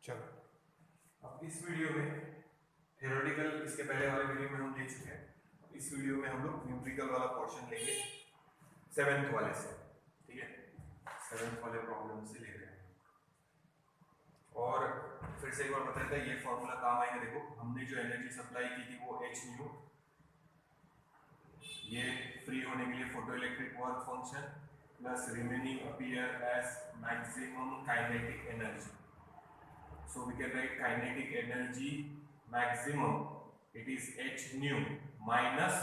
चलो, अब इस वीडियो में थ्योरेटिकल इसके पहले वाले वीडियो में हम देख चुके हैं। इस वीडियो में हम लोग न्यूमेरिकल वाला पोर्शन लेंगे 7th वाले से। ठीक है, 7th वाले प्रॉब्लम से ले रहे हैं। और फिर से एक बार बता देता है, ये फॉर्मूला काम आएगा। देखो, हमने जो एनर्जी सप्लाई की थी वो एच न्यू, ये फ्री होने के लिए photo electric work function plus remaining appear as maximum kinetic energy. So we can write kinetic energy maximum, it is h nu minus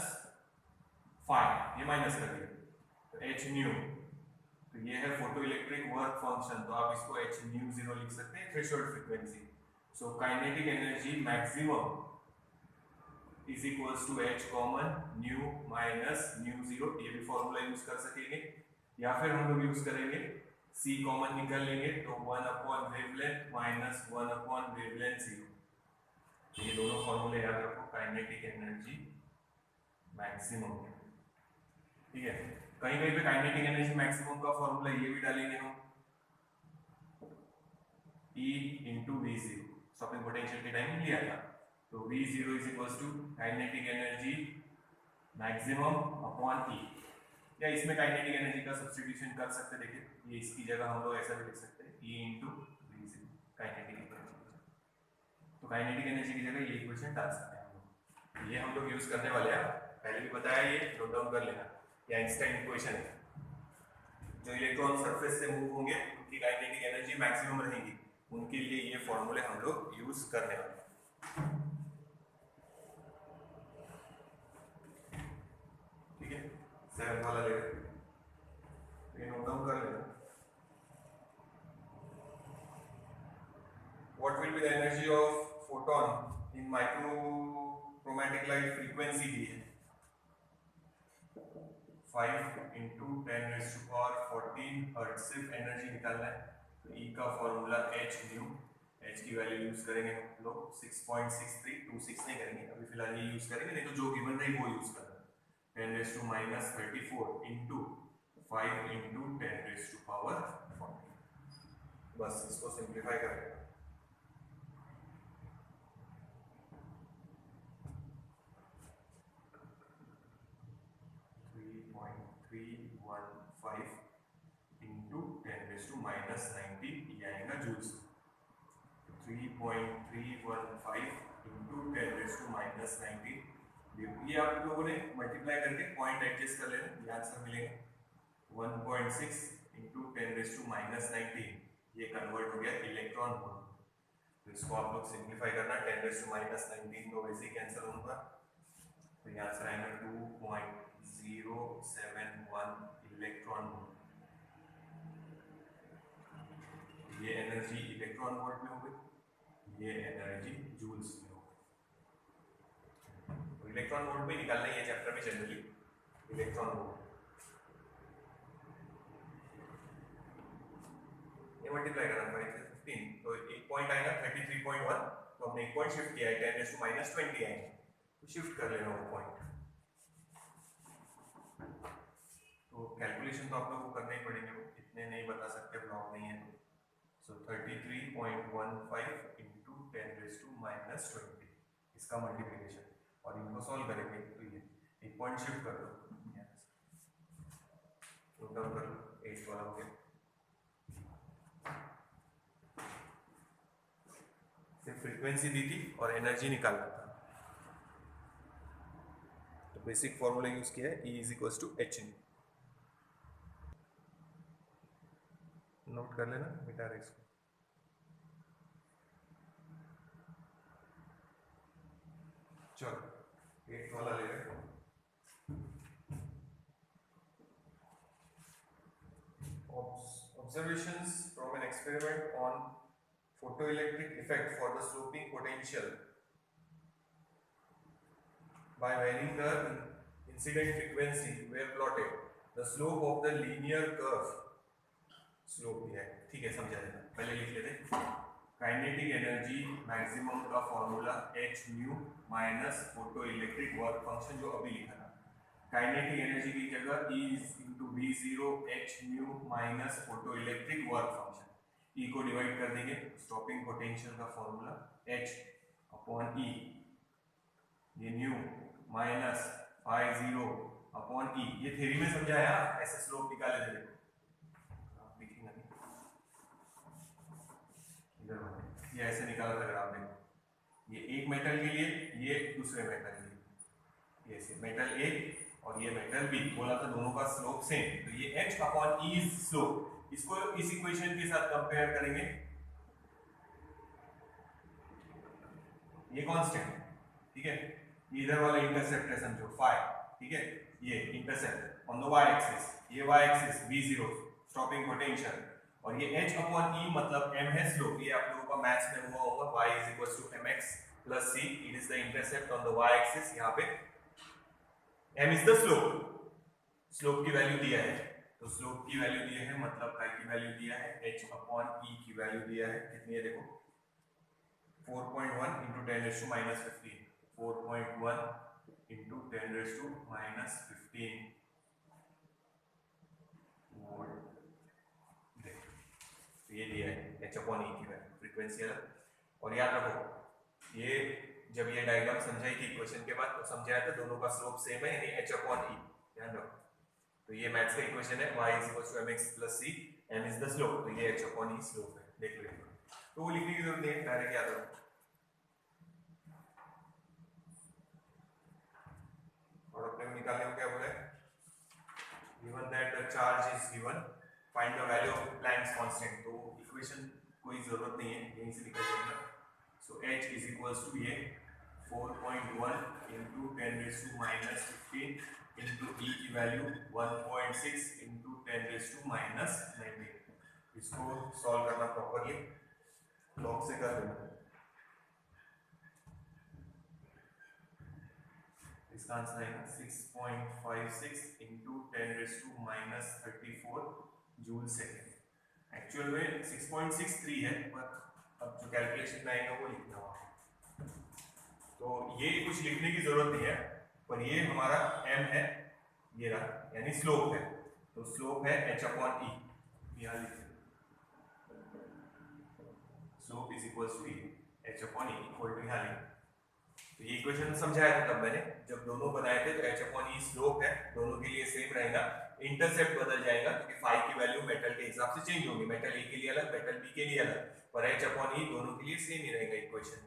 phi, ये माइनस कर दिया तो h nu, तो ये है फोटो इलेक्ट्रिक वर्क फंक्शन, तो आप इसको h nu 0 लिख सकते हैं, threshold frequency. So kinetic energy maximum is equals to h common nu minus nu 0, ये भी फॉर्मूला यूज कर सकेंगे, या फिर हम लोग यूज करेंगे C कॉमन निकाल लेंगे तो 1 upon wavelength minus 1 upon wavelength 0। ये दोनों फॉर्मूले याद रखो, काइनेटिक एनर्जी मैक्सिमम। ठीक है, कहीं कहीं पे काइनेटिक एनर्जी मैक्सिमम का फॉर्मूला ये भी डालेंगे हम, E into V zero, stopping potential के टाइम लिया था। तो V zero is equals to kinetic energy maximum upon E, या इसमें काइनेटिक एनर्जी का सब्स्टिट्यूशन कर सकते हैं। देखिए, ये इसकी जगह हम लोग ऐसा भी लिख सकते हैं, E into V zero kinetic energy. तो काइनेटिक एनर्जी की जगह ये इक्वेशन डाल सकते हैं हम लोग। ये हम लोग यूज करने वाले हैं, पहले भी बताया, ये नोट डाउन कर लेना। ये आइंस्टाइन इक्वेशन है, जो इलेक्ट्रॉन सरफेस से मूव होंगे उनकी काइनेटिक एनर्जी मैक्सिमम रहेगी, उनके लिए ये फॉर्मूले हम लोग यूज करने वाले हैं। ठीक है, 7 वाला ले ये नोट डाउन कर लेना। What will be the energy of photon in microchromatic light frequency दी है 5 into 10 raised to power 14 hertz. सिर्फ एनर्जी निकालना है, तो E का फॉर्मूला h न्यू, h की वैल्यू यूज करेंगे हम लोग 6.6326 नहीं करेंगे अभी फिलहाल, ये यूज करेंगे, नहीं तो जो गिवन रही वो यूज करना। 10 raised to minus 34 into 5 into 10 raised to power 14। बस इसको सिंप्लीफाई करेंगे। इंटू 10 रेज़ टू माइनस 90, ये आएगा joules. 3.315 into 10 raise to minus 90, ये आप लोगों ने मल्टीप्लाई करके पॉइंट एडजस्ट कर लेना, ये आंसर मिलेगा 1.6 इंटू 10 रेज़ टू माइनस 90, ये कन्वर्ट हो गया इलेक्ट्रॉन वोल्ट। तो इसको आप लोग सिंप्लीफाई करना, 10 रेज़ टू माइनस 19 तो वैसे ही कैंसिल होगा, तो ये आंसर आएगा 2.071 इलेक्ट्रॉन वोल्ट। ये एनर्जी इलेक्ट्रॉन वोल्ट में हो गई, ये एनर्जी जूल्स में हो गई। तो इलेक्ट्रॉन वोल्ट में निकालना है ये चैप्टर में जनरली, इलेक्ट्रॉन वोल्ट ये मल्टीप्लाई करना 5 से 15, तो एक पॉइंट आएगा 33.1, तो हमने एक पॉइंट शिफ्ट किया है, 10 रेज़ टू माइनस 20 आएंगे, तो शिफ्ट कर लेना वो पॉइंट। तो कैलकुलेशन तो आप लोगों को करने ही पड़ेंगे, वो इतने नहीं बता सकते, ब्लॉक नहीं है तो। सो 33.15 इंटू 10 रेज़ टू माइनस 20, इसका मल्टीप्लिकेशन, और इनको सॉल्व करेंगे तो ये एक पॉइंट शिफ्ट कर दो, नोट डाउन कर लो, 8 वाला हो गया। सिर्फ फ्रीक्वेंसी दी थी और एनर्जी निकालना था, तो बेसिक फॉर्मूला यूज किया है, E is equals to H nu. नोट कर लेना, मिटा रहे इसको। चलो 8 वाला ले रहे हैं। Observations from an experiment on photoelectric effect for the sloping potential by varying the incident frequency were plotted. The slope of the linear curve, slope है, ठीक है, समझा देना, पहले लिख लेते। काइनेटिक एनर्जी मैक्सिमम का formula h nu minus photo electric work function, जो अभी लिखा था। काइनेटिक एनर्जी की जगह E into V zero h nu minus photo electric work function, E को डिवाइड कर देंगे, स्टॉपिंग पोटेंशियल का फॉर्मूला H अपॉन ई, ये nu minus phi zero upon E, ये थ्योरी में समझाया, ऐसे स्लोप निकाले थे, देखो आप लिखेंगे नहीं, इधर ये ऐसे निकाला था ग्राफ, देखो ये एक मेटल के लिए, ये दूसरे मेटल के लिए, ये मेटल ए और ये मेटल बी, बोला था दोनों का स्लोप सेम, तो ये H upon E is slope, इसको इस इक्वेशन के साथ कंपेयर करेंगे, ये कांस्टेंट, ठीक है, इधर वाला इंटरसेप्ट है समझो फाई, ठीक है, ये intercept on the Y axis, ये Y axis v0 stopping potential, और ये H अपॉन E मतलब m है स्लोप, ये आप लोगों का मैथ्स में हुआ होगा, y is equals to mx plus c, it is the intercept on the y axis, यहाँ पे m is the slope, slope की वैल्यू दिया है, तो स्लोप की वैल्यू दिया है मतलब काय की वैल्यू दिया है, H अपॉन E की वैल्यू दिया है, कितनी है देखो 4.1 into 10 raised to minus 15, 4.1 into 10 raised to minus 15 volt, तो ये दिया है H अपॉन E की वैल्यू, फ्रीक्वेंसी अलग, और याद रखो ये जब ये डायग्राम समझाएगी इक्वेशन के बाद तो समझाया था दोनों का स्लोप सेम है, यानी H अपॉन E, ध्यान रखो, तो ये मैथ्स का इक्वेशन है y is equals to mx plus c, m is the slope, तो ये H अपॉन E स्लोप है, देख लो, तो वो लिखने की जरूरत नहीं है, डायरेक्ट याद रखो, और अपने को निकालने को क्या बोला है, given that the charge is given, find the value of Planck's constant, तो इक्वेशन कोई जरूरत नहीं है, यहीं से निकल जाएगा, so H is equals to ये 4.1 into 10 raised to minus 15 into E की value 1.6 into 10 raised to minus 19, इसको सॉल्व करना प्रॉपरली, लॉग से कर देना, इसका आंसर आएगा 6.56 into 10 raised to minus 34 joule second, actual में 6.63 है, पर अब जो कैलकुलेशन में आएगा वो लिखना होगा, तो ये कुछ लिखने की जरूरत नहीं है, पर ये हमारा m है, ये रहा, यानी स्लोप है, तो स्लोप है H अपॉन E, यहाँ लिखते slope is equals to H upon E equal to, यहाँ लिखते, तो ये इक्वेशन समझाया था तब मैंने जब दोनों बनाए थे, तो H अपॉन E स्लोप है, दोनों के लिए सेम रहेगा, इंटरसेप्ट बदल जाएगा क्योंकि फाई की वैल्यू मेटल के हिसाब से चेंज होगी, मेटल ए के लिए अलग, मेटल बी के लिए अलग, पर H अपॉन E दोनों के लिए सेम ही रहेगा इक्वेशन,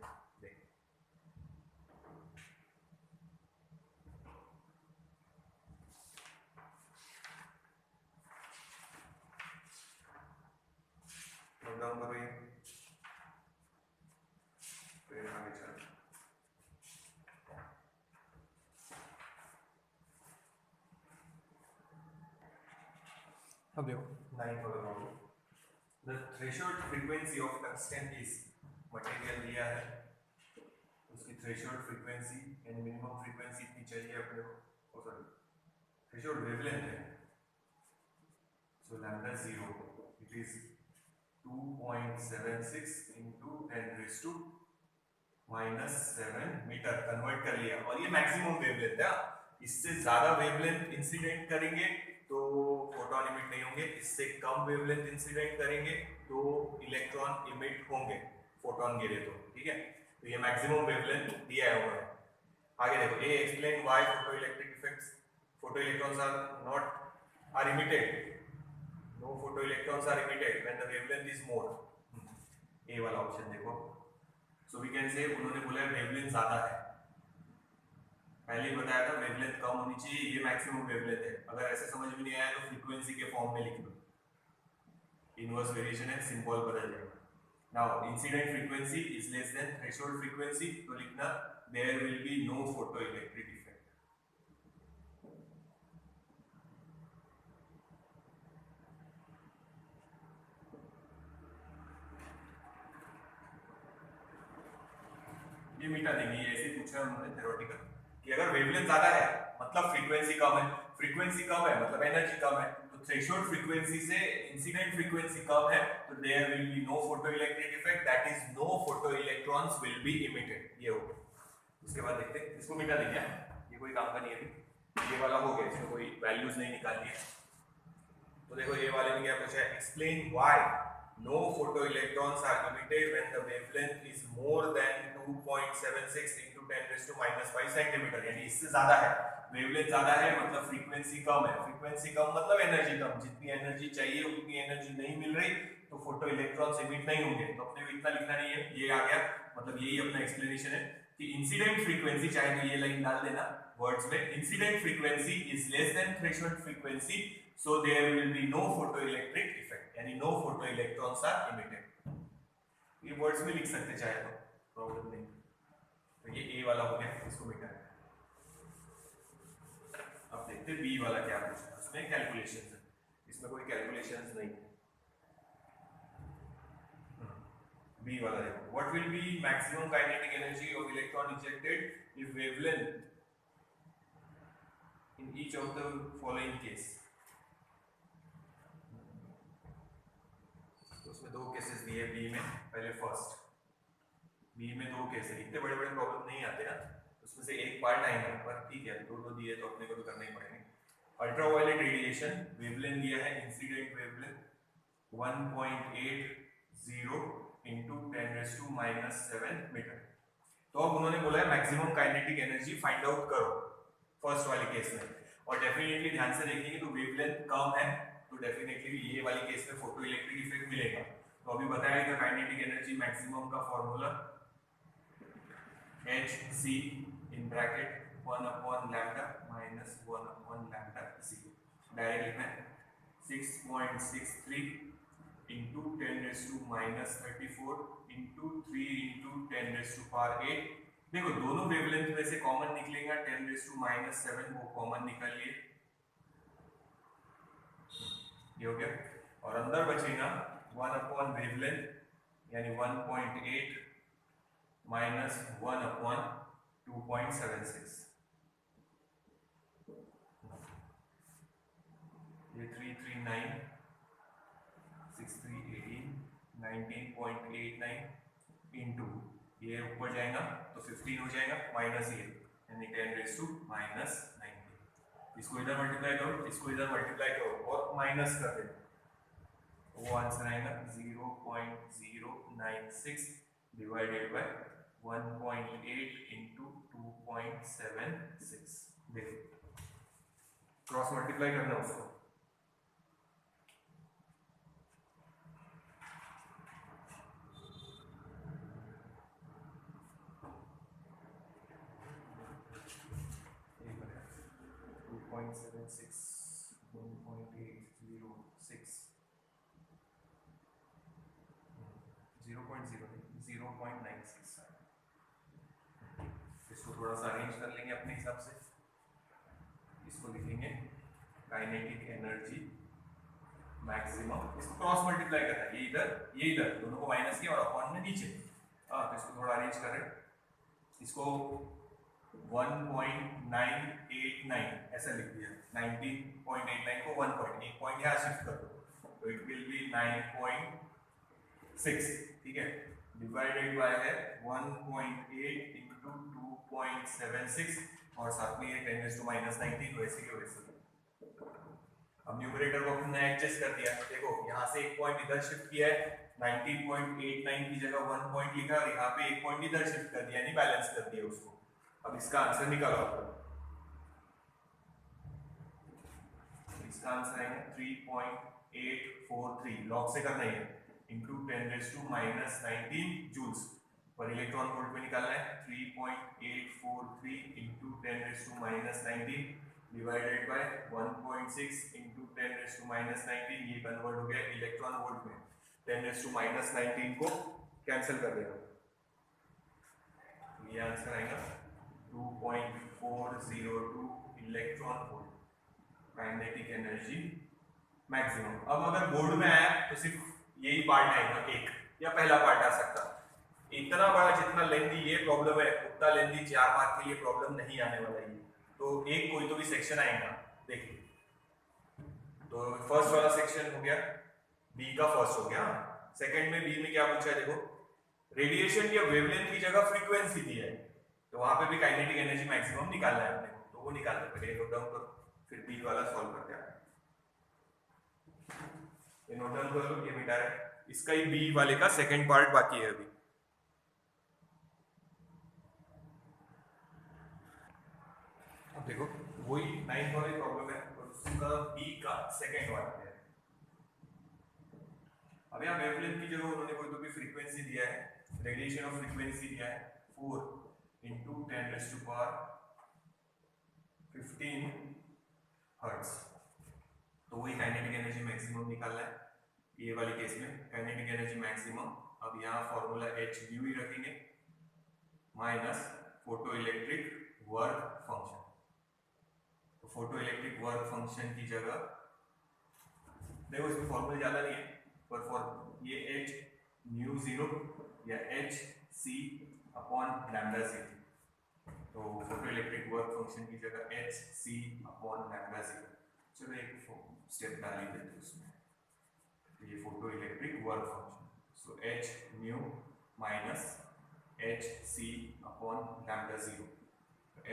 नोट डाउन करो ये, फिर आगे चलो, अब देखो 9 वाला problem, the threshold frequency of tungsten is, material दिया है, उसकी थ्रेशोल्ड फ्रीक्वेंसी यानी मिनिमम फ्रीक्वेंसी इतनी चाहिए अपने को, सॉरी थ्रेशोल्ड वेवलेंथ है, so lambda 0 it is 2.76 into 10 raised to minus 7 metre, convert कर लिया, और ये मैक्सिमम वेवलेंथ है, इससे ज्यादा वेवलेंथ इंसिडेंट करेंगे तो फोटोन इमिट नहीं होंगे, इससे कम वेवलेंथ इंसिडेंट करेंगे तो इलेक्ट्रॉन इमिट होंगे, फोटोन गिरे तो, ठीक है, तो ये मैक्सिमम वेवलेंथ दिया हुआ है, आगे देखो, A explain why photoelectric effects, photoelectrons are not are emitted, no photoelectrons are emitted when the wavelength is more, A वाला ऑप्शन देखो, so we can say उन्होंने बोला वेवलेंथ ज्यादा है, पहले ही बताया था वेवलेंथ कम होनी चाहिए, ये मैक्सिमम वेवलेंथ है, अगर ऐसे समझ में नहीं आया तो फ्रीक्वेंसी के फॉर्म में लिख लो, इनवर्स वेरिएशन है, सिंबल बदल जाएगा, now incident frequency is less than threshold frequency, तो लिखना there will be no photoelectric effect, ये मिटा देंगे, ये ऐसे पूछा है उन्होंने थ्योरेटिकल कि अगर वेवलेंथ ज्यादा है मतलब फ्रीक्वेंसी कम है, फ्रीक्वेंसी कम है मतलब एनर्जी कम है, तो थ्रेशोल्ड फ्रीक्वेंसी से इंसिडेंट फ्रीक्वेंसी कम है, तो there will be no photoelectric effect, that is no photoelectrons will be emitted, ये हो गया, उसके बाद देखते हैं, इसको मिटा देंगे, ये कोई काम का नहीं है अभी, ये वाला हो गया, इसमें कोई वैल्यूज नहीं निकालनी है, तो देखो ये वाले में क्या पूछा है, explain why No photoelectrons are emitted when the wavelength is more than 2.76 into 10 raised to minus 5 centimetre, यानी इससे ज्यादा है, वेवलेंथ ज्यादा है मतलब फ्रीक्वेंसी कम है, फ्रीक्वेंसी कम मतलब एनर्जी कम, जितनी एनर्जी चाहिए उतनी एनर्जी नहीं मिल रही तो फोटो इलेक्ट्रॉन्स एमिट नहीं होंगे। तो अपने को इतना लिखना नहीं है, ये आ गया, मतलब यही अपना एक्सप्लेनेशन है कि इंसिडेंट फ्रीक्वेंसी, चाहे तो ये लाइन डाल देना वर्ड्स में, incident frequency is less than threshold frequency, so there will be no photoelectric effect, यानी no photoelectrons are emitted. ये वर्ड्स में लिख सकते चाहे तो, प्रॉब्लम नहीं। तो ये ए वाला हो गया, इसको बेटा। अब देखते हैं बी वाला क्या पूछा है, उसमें कैलकुलेशंस है, इसमें कोई कैलकुलेशंस नहीं है। बी वाला देखो, what will be maximum kinetic energy of electron injected if wavelength in each of the following case। तो उसमें दो केसेस दिए बी में, पहले फर्स्ट बी में दो केस है, इतने बड़े बड़े प्रॉब्लम नहीं आते ना, उसमें से एक पार्ट आएगा, पर ठीक है दो दिए तो अपने को तो करना ही पड़ेंगे। अल्ट्रावायलेट रेडिएशन वेवलेंथ दिया है, इंसिडेंट वेवलेंथ 1.80 into 10⁻⁻7 मीटर। तो अब उन्होंने बोला है maximum kinetic energy find out करो फर्स्ट वाले केस में, और डेफिनेटली ध्यान से देखेंगे तो वेवलेंथ कम है तो डेफिनेटली ये वाली केस में फोटो इलेक्ट्रिक इफेक्ट मिलेगा। तो अभी बताया था काइनेटिक एनर्जी मैक्सिमम का formula hc in bracket 1/λ minus 1/λ इसी डायरेक्ट लिखना है 6.63 into 10⁻34 into 3 into 10⁸8। देखो दोनों वेवलेंथ में से कॉमन निकलेगा 10⁻⁻7, वो कॉमन निकल लिए, ये हो गया, और अंदर बचेगा 1 वेवलेंथ यानी 1.8 माइनस 1/2.76, ये 339 6318 19.89 इंटू ये ऊपर जाएगा तो 15 हो जाएगा, माइनस ये यानी 10⁻⁻19। इसको इधर मल्टीप्लाई करो, इसको इधर मल्टीप्लाई करो और माइनस कर दो, वो आंसर आएगा 0.096 डिवाइडेड बाय 1.8 इंटू 2.76। देखो क्रॉस मल्टीप्लाई करना उसको, इसको थोड़ा सा अरेंज कर लेंगे अपने हिसाब से, इसको लिखेंगे काइनेटिक एनर्जी मैक्सिमम, इसको क्रॉस मल्टीप्लाई करना है, ये इधर दोनों को माइनस किया और अपॉन में नीचे, हाँ तो इसको थोड़ा अरेंज करें, इसको 1.989 ऐसा लिख दिया, 19.89 को 1 पॉइंट यहाँ शिफ्ट कर दो तो इट विल बी 9.6, ठीक है, डिवाइडेड बाय है 1.8 इंटू 2.76 और साथ में ये 10⁻⁻19 वैसे के वैसे। अब न्यूमरेटर को हमने एडजस्ट कर दिया, देखो यहाँ से एक पॉइंट इधर शिफ्ट किया है, 19.89 की जगह 1 पॉइंट लिखा और यहाँ पे एक पॉइंट इधर शिफ्ट कर दिया, यानी बैलेंस कर दिया उसको। अब इसका आंसर निकालो आप, इसका आंसर आएगा 3.843, लॉग से करना है, इंटू 10⁻⁻19 जूल्स पर इलेक्ट्रॉन वोल्ट में निकालना है, 3.843 इंटू 10⁻⁻19 डिवाइडेड बाय 1.6 इंटू 10⁻⁻19, ये कन्वर्ट हो गया इलेक्ट्रॉन वोल्ट में, 10⁻⁻19 को कैंसिल कर देगा, ये आंसर आएगा 2.402 electron volt kinetic energy maximum. अब अगर बोर्ड में आया तो सिर्फ यही पार्ट आएगा एक, या पहला पार्ट आ सकता, इतना बड़ा जितना लेंथी ये प्रॉब्लम है उतना लेंथी 4 मार्क के लिए प्रॉब्लम नहीं आने वाला है, तो एक कोई तो भी सेक्शन आएगा। देखिए तो फर्स्ट वाला सेक्शन हो गया, बी का फर्स्ट हो गया, सेकंड में बी में क्या पूछा है, देखो रेडिएशन या वेवलेंथ की जगह फ्रीक्वेंसी दी है, तो वहां पे भी काइनेटिक एनर्जी मैक्सिमम निकालना है अपने को, तो वो निकालते पहले नोट डाउन करो, फिर बी वाला सॉल्व करते हैं। ये नोट डाउन कर लो, ये मिटा है इसका ही बी वाले का सेकंड पार्ट बाकी है अभी। अब देखो वही 9th वाली प्रॉब्लम है और उसका बी का सेकंड वाला है। अब यहाँ वेवलेंथ की जगह उन्होंने कोई तो भी फ्रीक्वेंसी दिया है, रेडिएशन ऑफ फ्रीक्वेंसी दिया है 4 × 10⁻15 हर्ट्ज। तो वही काइनेटिक एनर्जी मैक्सिमम निकालना है ये वाली केस में, काइनेटिक एनर्जी मैक्सिमम। अब यहाँ फॉर्मूला h u ही रखेंगे minus photo electric work function. तो फोटो इलेक्ट्रिक वर्क फंक्शन की जगह देखो इसमें फॉर्मूला ज्यादा नहीं है पर फॉर ये h न्यू 0 या h c अपॉन लैम्डा 0। तो फोटो इलेक्ट्रिक वर्क फंक्शन की जगह h c अपॉन लैम्डा 0। चलो एक स्टेप डाल ही देते उसमें। तो ये फोटो इलेक्ट्रिक वर्क फंक्शन, सो h nu minus h c upon lambda 0।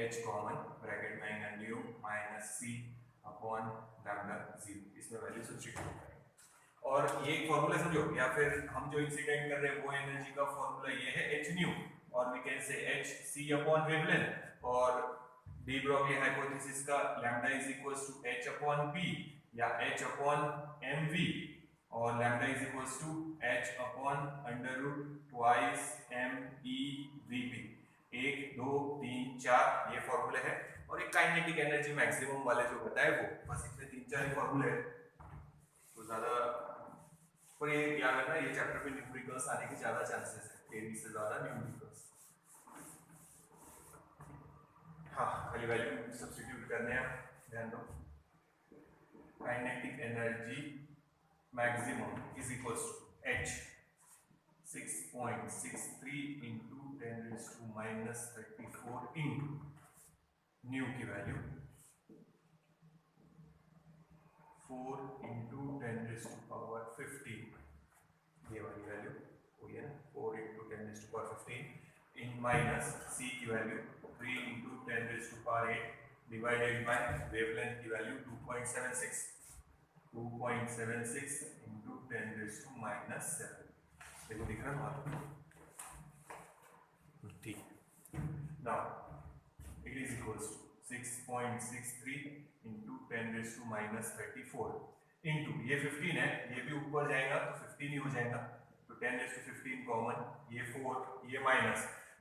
h common bracket में आएगा new minus c upon lambda 0। इसमें वैल्यू सब्स्टिट्यूट करेंगे और ये एक फॉर्मूला समझो, या फिर हम जो इंसिडेंट कर रहे हैं वो एनर्जी का फॉर्मूला ये है h न्यू और we can say h c upon wavelength और डी ब्रोगली हाइपोथेसिस का lambda is equals to h upon p या h अपॉन mv और lambda is equals to h upon under root twice m e v p। 1 2 3 4 ये फॉर्मूले है और एक kinetic energy maximum वाले जो बताए वो बस इसमें 3-4 फॉर्मूले है। तो ज्यादा पर ये याद रखना ये चैप्टर में न्यूमेरिकल्स आने के ज्यादा चांसेस है, एबी से ज्यादा न्यूमेरिकल्स। हाँ खाली वैल्यू सब्स्टिट्यूट करने हैं, ध्यान दो। Kinetic energy maximum is equals to h 6.63 into 10⁻34 into nu की वैल्यू 4 into 10⁻15 ये वाली वैल्यू हुई है ना 4 into 10⁻15 इन माइनस c की value 3 into 10⁸ divided by wavelength की वैल्यू 2.76 into 10⁻⁷। देखो दिख रहा है ठीक। Now it is equals to 6.63 into 10⁻34 into ये 15 है, ये भी ऊपर जाएगा तो 15 ही हो जाएगा। तो 10⁻15 कॉमन, ये 4 ये माइनस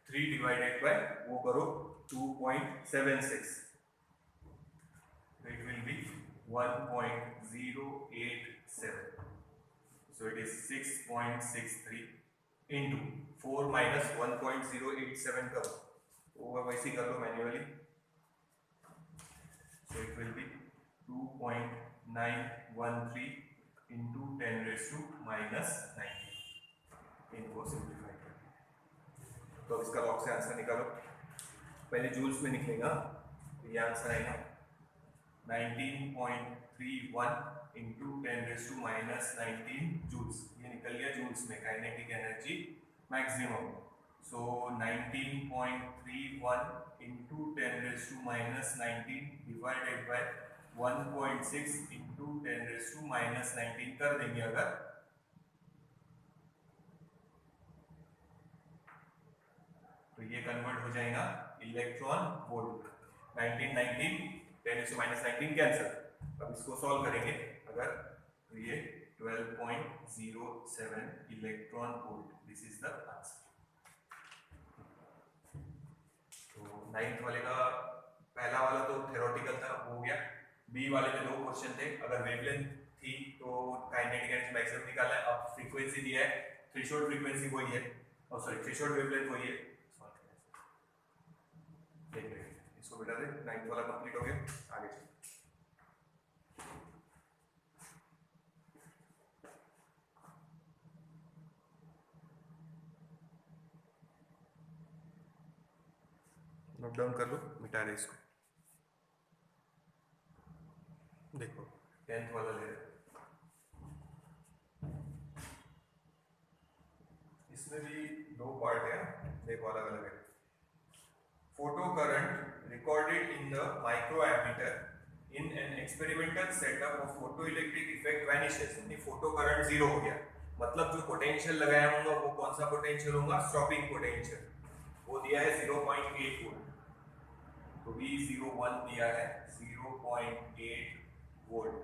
3 डिवाइडेड बाय वो करो 2.76, it will B 1.087। So it is 6.63 into 4 minus 1.087 करो, वो वैसे ही कर लो manually. So it will be 2.913 into 10⁻⁻90। इनको सिंप्लीफाई करो तो इसका लॉग से आंसर निकालो। पहले जूल्स में निकलेगा तो ये आंसर आएगा 19.31 into 10⁻⁻19 जूल्स। ये निकल गया जूल्स में kinetic energy maximum. So 19.31 into 10⁻⁻19 divided by 1.6 into 10⁻⁻19 कर देंगे अगर तो ये कन्वर्ट हो जाएगा इलेक्ट्रॉन वोल्ट। 1919 10⁻⁻19 कैंसिल। अब इसको सॉल्व करेंगे अगर तो ये 12.07 electron volt, this is the answer. तो 9th वाले का पहला वाला तो थ्योरेटिकल था, हो गया। बी वाले में 2 क्वेश्चन थे, अगर वेवलेंथ थी तो काइनेटिक एनर्जी मैक्सिमम निकालना है। अब फ्रीक्वेंसी दिया है, थ्रेशोल्ड फ्रीक्वेंसी वही है और सॉरी थ्रेशोल्ड वेवलेंथ वही है। इसको बेटा दे, 9th वाला कंप्लीट हो गया, आगे चलो। नोट डाउन कर लो, मिटा रहे इसको। देखो 10th वाला ले रहे, इसमें भी 2 पार्ट है, देखो अलग अलग है। Photo current recorded in the microammeter in an experimental setup of photoelectric effect vanishes। यानी फोटो करंट 0 हो गया, मतलब जो पोटेंशियल लगाया होगा वो कौन सा पोटेंशियल होगा, स्टॉपिंग पोटेंशियल, वो दिया है 0.8 वोल्ट, तो V01 दिया है 0.8 volt.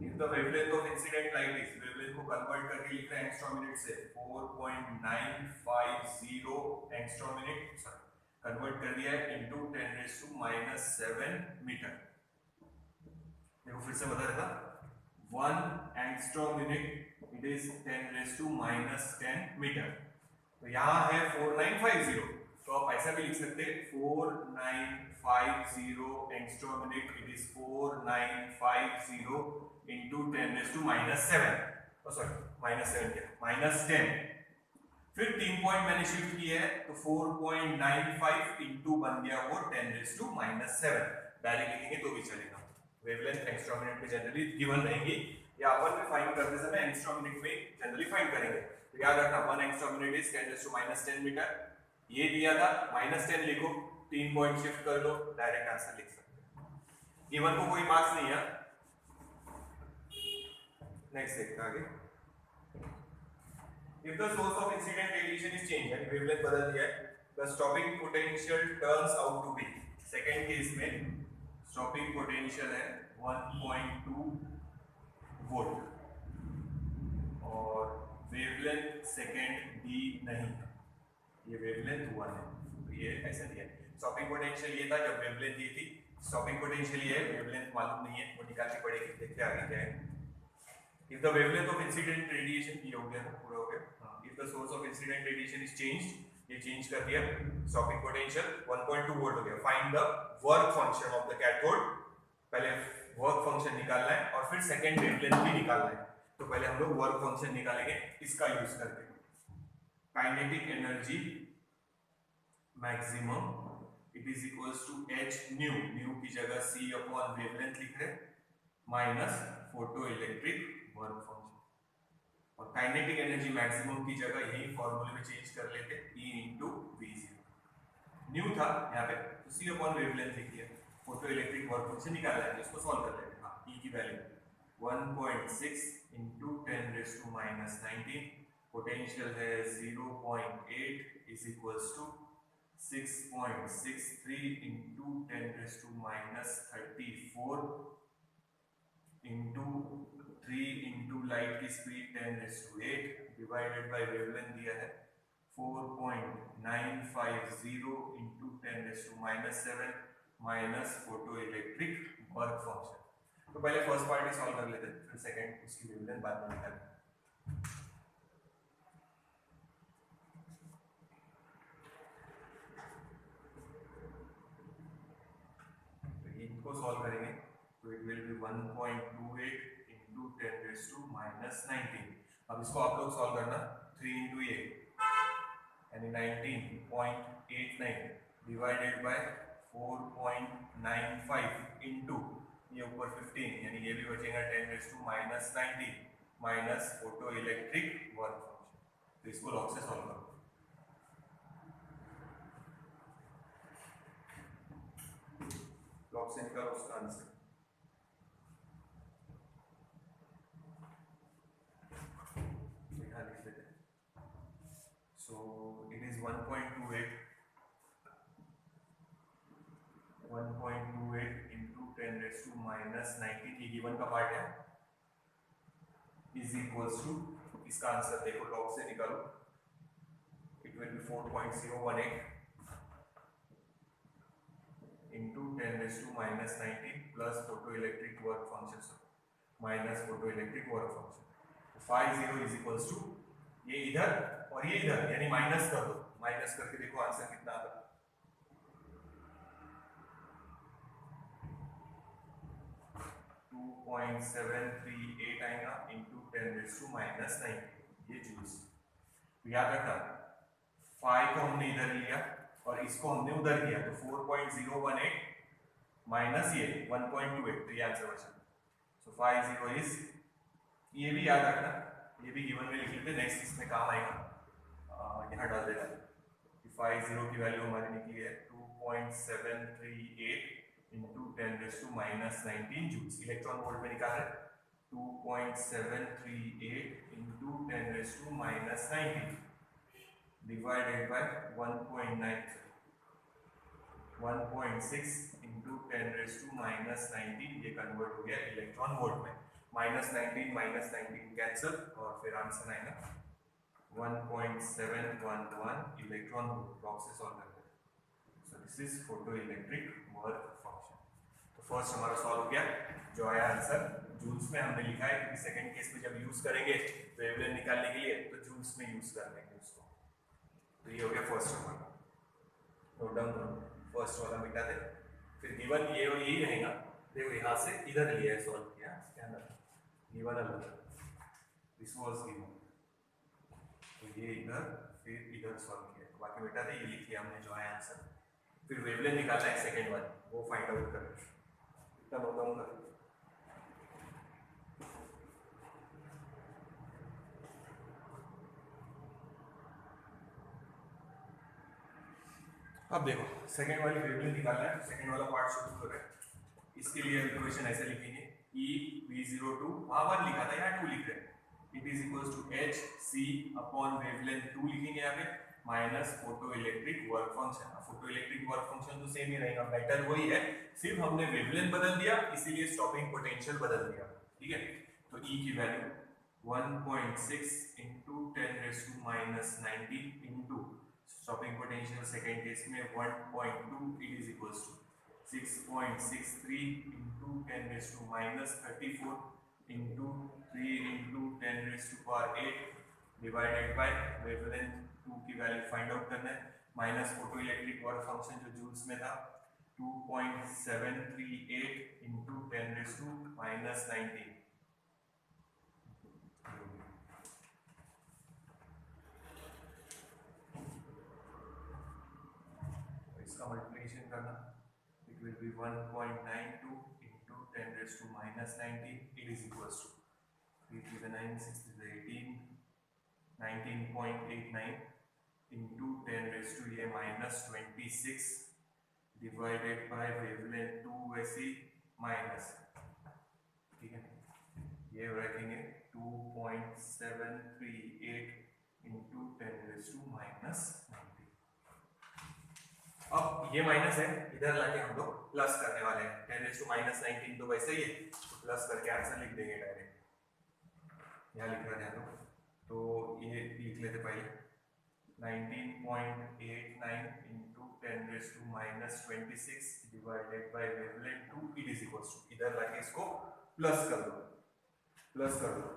If the wavelength of incident light is, wavelength को कन्वर्ट करके लिख रहे हैं एंगस्ट्रॉम मिनट से, 4.950 एंगस्ट्रॉम मिनट, कन्वर्ट कर दिया है इनटू 10⁻⁻7 मीटर। देखो फिर से बता देता, 1 angstrom minute it is 10⁻⁻10 metre, तो यहाँ है 4950, तो आप ऐसा भी लिख सकते हैं 4950 angstrom minute it is 4950 into 10⁻⁻7, sorry -7 क्या, -10, फिर 3 पॉइंट मैंने शिफ्ट किया है तो 4.95 इंटू बन गया वो 10⁻⁷, डायरेक्ट लिखेंगे तो भी चलेगा। वेवलेंथ एंगस्ट्रॉम मिनट में जनरली गिवन रहेगी, या अपन में फाइंड करते समय एंगस्ट्रॉम मिनट में जनरली फाइंड करेंगे, तो याद रखना 1 एंगस्ट्रॉम मिनट इज 10⁻10 मीटर, ये दिया था, -10 लिखो, 3 पॉइंट शिफ्ट कर लो, डायरेक्ट आंसर लिख सकते हैं। गिवन को कोई मार्क्स नहीं है। नेक्स्ट देखते हैं आगे। If the source of incident radiation is changed, यानी वेवलेंथ बदल दिया है, the stopping potential turns out to be, second case में स्टॉपिंग पोटेंशियल है 1.2 वोल्ट और वेवलेंथ सेकेंड डी नहीं है, ये वेवलेंथ 1 है, तो ये ऐसा दिया है। स्टॉपिंग पोटेंशियल ये था जब वेवलेंथ ये थी, स्टॉपिंग पोटेंशियल ये है, वेवलेंथ मालूम नहीं है, वो निकालनी पड़ेगी, देखते हैं आगे क्या है। If the wavelength of incident radiation, ये हो गया ना, पूरा हो गया। If the source of incident radiation is changed, ये चेंज कर दिया, स्टॉपिंग पोटेंशियल 1.2 वोल्ट हो गया। Find the work function of the cathode, पहले वर्क फंक्शन निकालना है और फिर सेकंड वेवलेंथ भी निकालना है, तो पहले हम लोग वर्क फंक्शन निकालेंगे इसका यूज करके। Kinetic energy maximum it is equals to h nu, nu की जगह c अपॉन वेवलेंथ लिख रहे, minus photo electric work function, और काइनेटिक एनर्जी मैक्सिमम की जगह यही फॉर्मूले में चेंज कर लेते, E इंटू V0, न्यू था यहाँ पे तो C अपॉन वेवलेंथ लिख दिया, फोटो इलेक्ट्रिक वर्क फंक्शन निकाला है, इसको सॉल्व कर लेते हैं। हाँ, E की वैल्यू 1.6 इंटू 10⁻⁹, पोटेंशियल है 0.8 is equals to 6.63 into 10⁻34 into 3 into light की स्पीड 10⁸ डिवाइडेड बाय वेवलेंथ दिया है 4.950 into 10⁻⁷ minus photo electric work function. तो पहले फर्स्ट पार्ट ही सॉल्व कर लेते हैं, फिर सेकंड उसकी वेवलेंथ बाद में निकालेंगे। तो इनको सॉल्व करेंगे तो इट विल बी 1.28 इंटू 10⁻⁹। अब इसको आप लोग सॉल्व करना, 3 इंटू ये यानी 19.89 डिवाइडेड बाय 4.95 इंटू ये ऊपर 15 यानी ये भी बचेगा 10⁻⁹ minus photo electric work function. तो इसको लॉग से सॉल्व करो, लॉग से निकालो उसका answer. So it is 1.28 into 10⁻⁹, ये गिवन का पार्ट है, इज इक्वल्स टू, इसका आंसर देखो लॉग से निकालो, it will be 4.018 into 10⁻⁹ plus photo electric work function minus photo electric work function. 50 is equals to ये इधर और ये इधर यानी माइनस कर दो, माइनस करके देखो आंसर कितना आता है, 2.738 आएगा इंटू 10⁻⁹, ये जूल्स। याद रखना 5 को हमने इधर लिया और इसको हमने उधर किया, तो 4.018 माइनस ये 1.28, तो ये आंसर बचा। सो 50 इज, ये भी याद रखना, ये भी गिवन में लिख लेते, नेक्स्ट इसमें काम आएगा, यहाँ डाल देना। 50 की वैल्यू हमारी निकली है 2.738 इंटू 10⁻⁻19 जूल्स। इलेक्ट्रॉन वोल्ट में निकाल रहे 2.738 इंटू 10⁻⁻19 डिवाइडेड बाय 1.93 1.6 इंटू 10⁻⁻19 ये कन्वर्ट हो गया इलेक्ट्रॉन वोल्ट में। -19 कैंसिल और फिर आंसर आएगा 1.711 इलेक्ट्रॉन वोल्ट। ब्लॉक से सॉल्व करते हैं। So this is photo electric work function. तो फर्स्ट हमारा सॉल्व हो गया। जो आया आंसर जूल्स में हमने लिखा है, क्योंकि सेकंड केस में जब यूज करेंगे वेवलेंथ निकालने के लिए तो जूल्स में यूज कर लेंगे उसको। तो ये हो गया फर्स्ट नंबर। नोट डाउन करो, फर्स्ट वाला मिटा दे। फिर गिवन ये और यही रहेगा। देखो यहाँ से इधर लिया है, सॉल्व किया, क्या ना गिवन अलग, दिस वाज गिवन, तो ये इधर फिर इधर सॉल्व किया, तो बाकी मिटा दे। ये लिख लिया हमने जो है आंसर। फिर वेवलेंथ निकालना है सेकंड वन, वो फाइंड आउट करें। इतना नोट डाउन कर। अब देखो सेकंड वाली वेवलेंथ निकालना है, सेकंड वाला पार्ट शुरू कर रहे हैं। इसके लिए इक्वेशन ऐसे लिखेंगे E V02, वहां 1 लिखा था, यहाँ 2 लिख रहे हैं। It is equals to H C upon wavelength 2 लिखेंगे यहाँ पे, minus photo electric work function. Photo electric work function तो सेम ही रहेगा, मैटर वही है, सिर्फ हमने वेवलेंथ बदल दिया, इसीलिए स्टॉपिंग पोटेंशियल बदल दिया। ठीक है, तो E की value 1.6 into 10⁻⁻19 into stopping potential second case में 1.2, it is equals to 6.63 into 10⁻34 into 3 into 10⁸ divided by wavelength 2 की वैल्यू फाइंड आउट करना है, minus photo electric work function जो जूल्स में था 2.738 इंटू 10⁻⁻19। इसका मल्टीप्लिकेशन करना, it will be 1.92 into 10⁻⁻19, it is equals to 3 to the 9 6 to the 18 19.89 into 10⁻⁻26 divided by wavelength 2 वैसी minus. ठीक है, ये रखेंगे 2.738 इंटू 10⁻⁻19। अब ये माइनस है, इधर लाके हम लोग प्लस करने वाले हैं। 10⁻⁻19 तो वैसे ही है, तो प्लस करके आंसर लिख देंगे डायरेक्ट। यहाँ लिख रहे हैं तो ये लिख लेते पहले 19.89 into 10⁻⁻26 divided by wavelength 2, it is equals to, इधर लाके इसको प्लस कर दो, प्लस कर दो,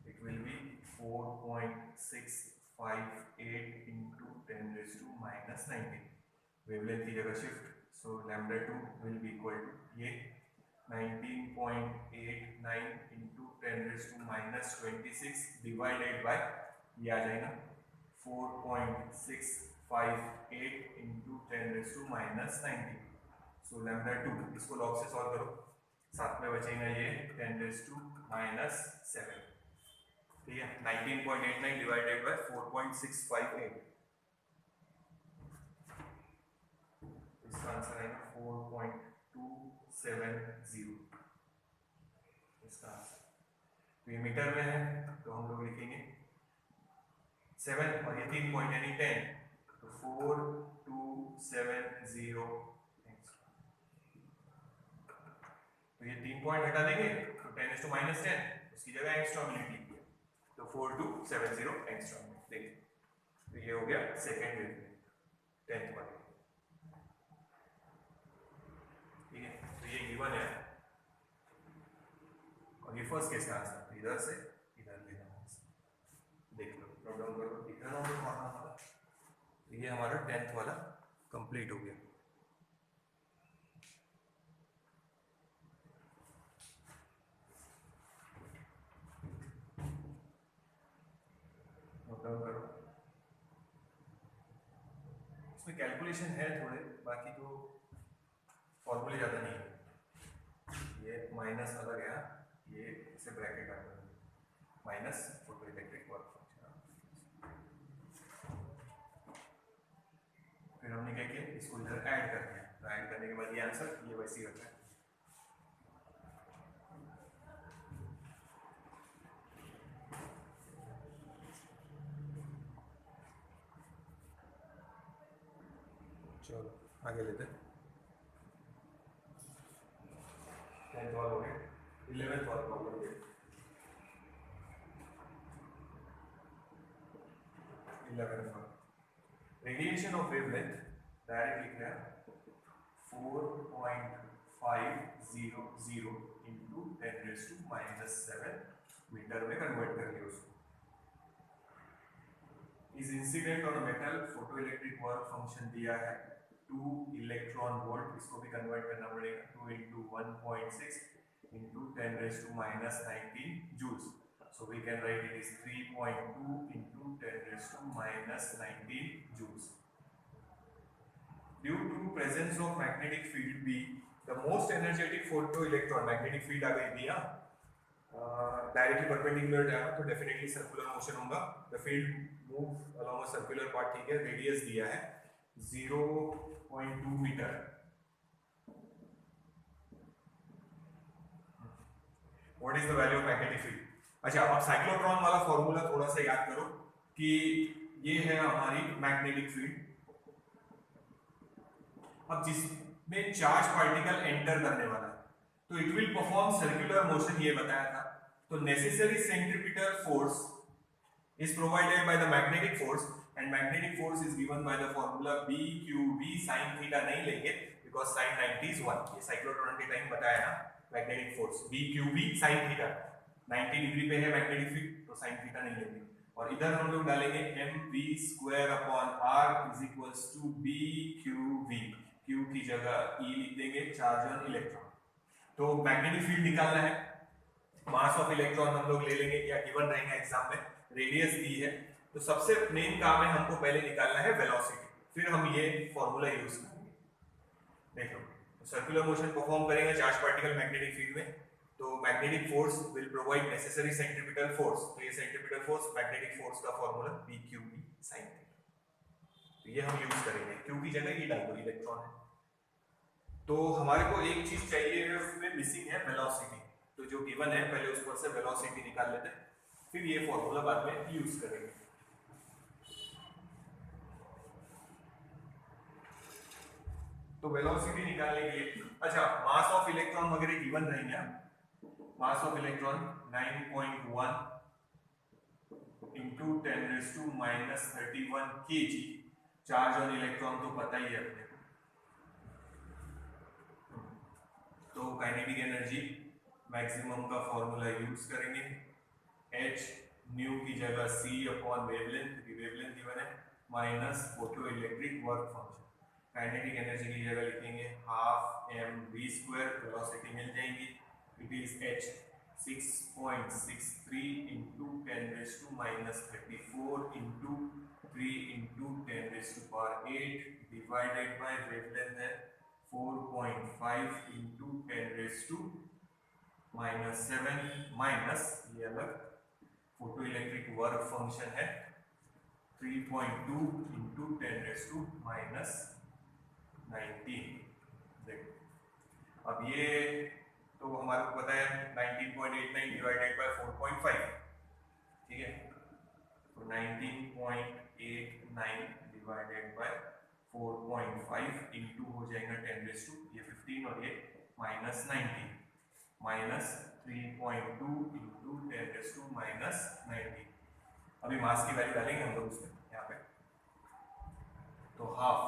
it will be 4.658 into 10⁻⁻19 wavelength की जगह shift, so λ2 will be equal to ये 19.89 इंटू 10⁻⁻26 डिवाइडेड बाय ये आ जाएगा 4.658 इंटू 10⁻⁻19। सो λ2 इसको लॉग से सॉल्व करो, साथ में बचेगा ये 10⁻⁻7। ठीक है, 19.89 डिवाइडेड बाय 4.658, इसका आंसर आएगा 4.270 इसका आंसर। तो ये मीटर में है, तो हम लोग लिखेंगे 7 और ये 3 पॉइंट यानी 10, तो 4270। तो ये 3 पॉइंट हटा देंगे तो 10⁻⁻10, उसकी जगह एंगस्ट्रॉम यूनिट लिख दिया, तो 4270 एंगस्ट्रॉम यूनिट। देखिए, तो ये हो गया सेकेंड वेवलेंथ 10th वाली। ठीक है, तो ये गिवन है और ये फर्स्ट केस का आंसर, तो इधर से इधर लेना है। देख लो, नोट डाउन करो, इधर नोट डाउन करना होगा। तो ये हमारा 10th वाला कंप्लीट हो गया। नोट डाउन करो, इसमें कैलकुलेशन है थोड़े, बाकी तो फॉर्मूले ज़्यादा नहीं है। ये माइनस अलग है, ये इसे ब्रैकेट आ गया, minus photo electric work function. फिर हमने क्या किया, इसको इधर ऐड कर दिया, तो ऐड करने के बाद ये आंसर ये वैसे ही होता है। चलो आगे लेते हैं। 10th वाला हो गया, 11th वाला प्रॉब्लम देखते हैं। 11th वाला रेडिएशन ऑफ वेवलेंथ डायरेक्ट लिख रहे हैं 4.500 इंटू 10⁻⁻7 मीटर में कन्वर्ट कर लिया उसको। Is incident on metal photo electric work function दिया है 2 इलेक्ट्रॉन वोल्ट, इसको भी कन्वर्ट करना पड़ेगा 2 into 1.6 into 10⁻⁻19 joules. So we can write it is 3.2 into 10⁻⁻19 joules. Due to presence of magnetic field B, the most energetic photoelectron, magnetic field आ गई थी यहाँ, डायरेक्टली परपेंडिकुलर जाएगा तो डेफिनेटली सर्कुलर मोशन होगा। The field move along a circular path, ठीक है, radius दिया है 0.2 metre. What is the value of magnetic field? अच्छा, अब साइक्लोट्रॉन वाला फॉर्मूला थोड़ा सा याद करो कि ये है हमारी मैग्नेटिक फील्ड। अब जिसमें चार्ज पार्टिकल एंटर करने वाला है तो it will perform circular motion, ये बताया था। तो necessary centripetal force is provided by the magnetic force and magnetic force is given by the formula BQB sin theta नहीं लेंगे बिकॉज़ sin 90 is 1। ये साइक्लोट्रॉन के टाइम बताया ना, magnetic force BQB sin theta 90 degree पे है magnetic field, तो sin theta नहीं लेंगे। और इधर हम लोग डालेंगे mv²/r = BQV, Q की जगह E लिख देंगे, चार्ज ऑन इलेक्ट्रॉन। तो मैग्नेटिक फील्ड निकालना है, मास ऑफ इलेक्ट्रॉन हम लोग ले लेंगे या गिवन रहेगा एग्जाम में, रेडियस दी है। तो सबसे मेन काम है हमको पहले निकालना है वेलोसिटी, फिर हम ये फॉर्मूला यूज करेंगे। देखो, सर्कुलर मोशन परफॉर्म करेंगे चार्ज पार्टिकल मैग्नेटिक फील्ड में, तो magnetic force will provide necessary centripetal force. तो ये सेंट्रीपिटल फोर्स मैग्नेटिक फोर्स का फॉर्मूला BQB sin थीटा, तो ये हम यूज करेंगे। Q की जगह E डाल दो, इलेक्ट्रॉन है। तो हमारे को एक चीज चाहिए है, उसमें मिसिंग है वेलोसिटी। तो जो गिवन है पहले उस पर से वेलोसिटी निकाल लेते हैं, फिर ये फॉर्मूला बाद में यूज करेंगे। तो वेलोसिटी निकालने के लिए, अच्छा, मास ऑफ इलेक्ट्रॉन वगैरह गिवन रहेंगे। Mass of electron 9.1 into 10⁻⁻31 kg। Charge on electron तो पता ही है अपने को, तो काइनेटिक एनर्जी मैक्सिमम का फॉर्मूला यूज करेंगे। h न्यू की जगह c/वेवलेंथ, वेवलेंथ गिवन है, minus photo electric work function. Kinetic energy की जगह लिखेंगे 12mv², वेलोसिटी मिल जाएगी, it is h 6.63 into 10⁻⁻34 into 3 into 10⁸8 divided by wavelength है 4.5 इंटू 10⁻⁻7 माइनस ये अलग फोटो इलेक्ट्रिक वर्क फंक्शन है 3.2 इंटू 10⁻⁻19। देखो, अब ये तो हमारे को पता है 19.89 डिवाइडेड बाय 4.5, ठीक है, तो 19.89 डिवाइडेड बाय 4.5 इंटू हो जाएगा 10⁻15 और ये -19 माइनस 3.2 इंटू 10⁻⁻19। अभी मास की वैल्यू डालेंगे हम लोग उसमें यहाँ पे, तो हाफ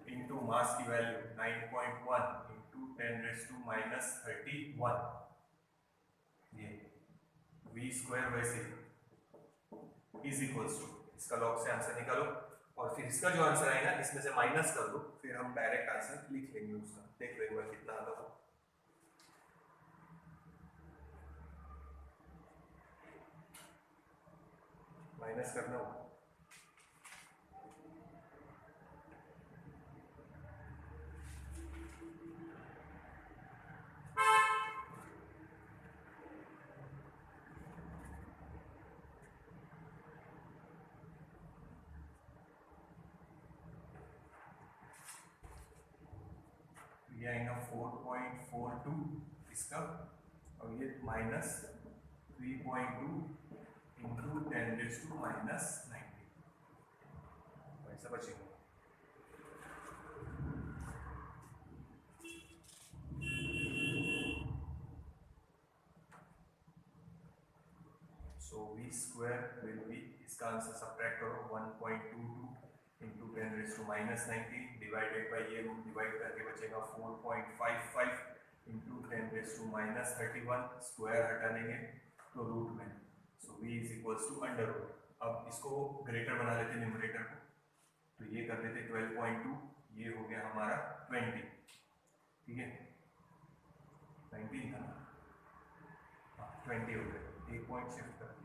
इंटू मास की वैल्यू 9.1 इंटू 10⁻31, ये v² वैसे इज इक्वल्स टू, इसका लॉग से आंसर निकालो और फिर इसका जो आंसर आएगा इसमें से माइनस कर दो, फिर हम डायरेक्ट आंसर लिख लेंगे उसका। देख लो एक बार कितना आता है। माइनस करना होगा, ये आएगा 4.42 इसका, और ये माइनस 3.2 इंटू 10⁻⁻90 ऐसा बचेगा। So v square will be, इसका आंसर सब्ट्रैक्ट करो 1.22 इंटू 10⁻⁻90 डिवाइडेड बाई ये रूट डिवाइड करके बचेगा 4.55 इंटू 10⁻31 स्क्वायर हटा देंगे तो रूट में, so v is equals to under root. अब इसको ग्रेटर बना लेते हैं न्यूमरेटर को, तो ये कर देते 12.2, ये हो गया हमारा 20, ठीक है 19 था ना, 20 हो गया, एक पॉइंट शिफ्ट कर दिया।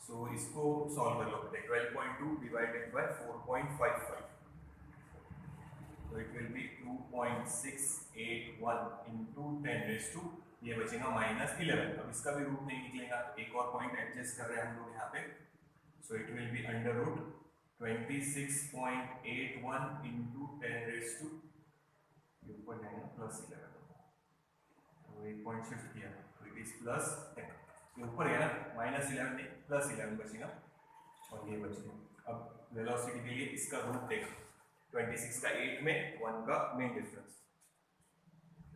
सो इसको सॉल्व कर लो, 12.2 डिवाइडेड बाय 4.55, तो इट विल बी 2.681 इंटू 10⁻, ये बचेगा -11। अब इसका भी रूट नहीं निकलेगा, एक और पॉइंट एडजस्ट कर रहे हैं हम लोग यहाँ पे, so it will be under root 26.81 into 10⁻, ये ऊपर जाएगा +11, तो एक पॉइंट शिफ्ट किया तो इट इज +10, ये ऊपर है ना, -11 नहीं +11 बचेगा, और ये बचेगा। अब वेलोसिटी के लिए इसका रूट देखो, 26 का 8 में 1 का main difference,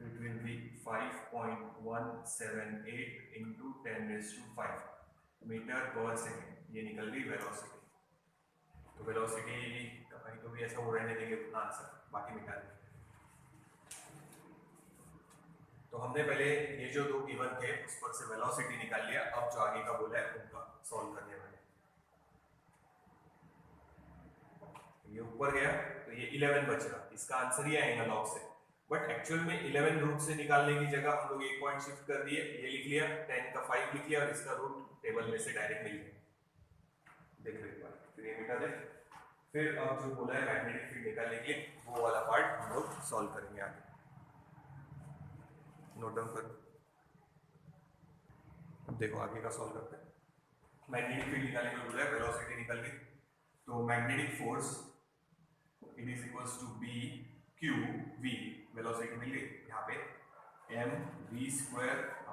it will be 5.178 into 10⁵ metre पर सेकेंड, ये निकल गई वेलोसिटी। तो वेलोसिटी का कहीं तो भी ऐसा हो रहने देंगे उतना आंसर, बाकी मिटा देंगे। तो हमने पहले ये जो दो गिवन थे उस पर से वेलोसिटी निकाल लिया, अब जो आगे का बोला है उनका सॉल्व करने वाले। ये ऊपर गया तो ये 11 बचेगा, इसका आंसर ही आएगा लॉग से, बट एक्चुअल में 11 रूट से निकालने की जगह हम लोग एक पॉइंट शिफ्ट कर दिए, ये लिख लिया 10 का 5 लिख लिया, और इसका रूट टेबल में से डायरेक्ट मिल गया। देख लो एक बार, फिर ये मिटा दे, फिर अब जो बोला है मैग्नेटिक फील्ड निकालने के लिए वो वाला पार्ट हम लोग सॉल्व करेंगे आगे। नोट डाउन करो, अब देखो आगे का सॉल्व करते हैं। मैग्नेटिक फील्ड निकालने को बोला है, वेलोसिटी निकल गई, तो magnetic force it is equals to B Q V, velocity मिल गई यहाँ पे, m v²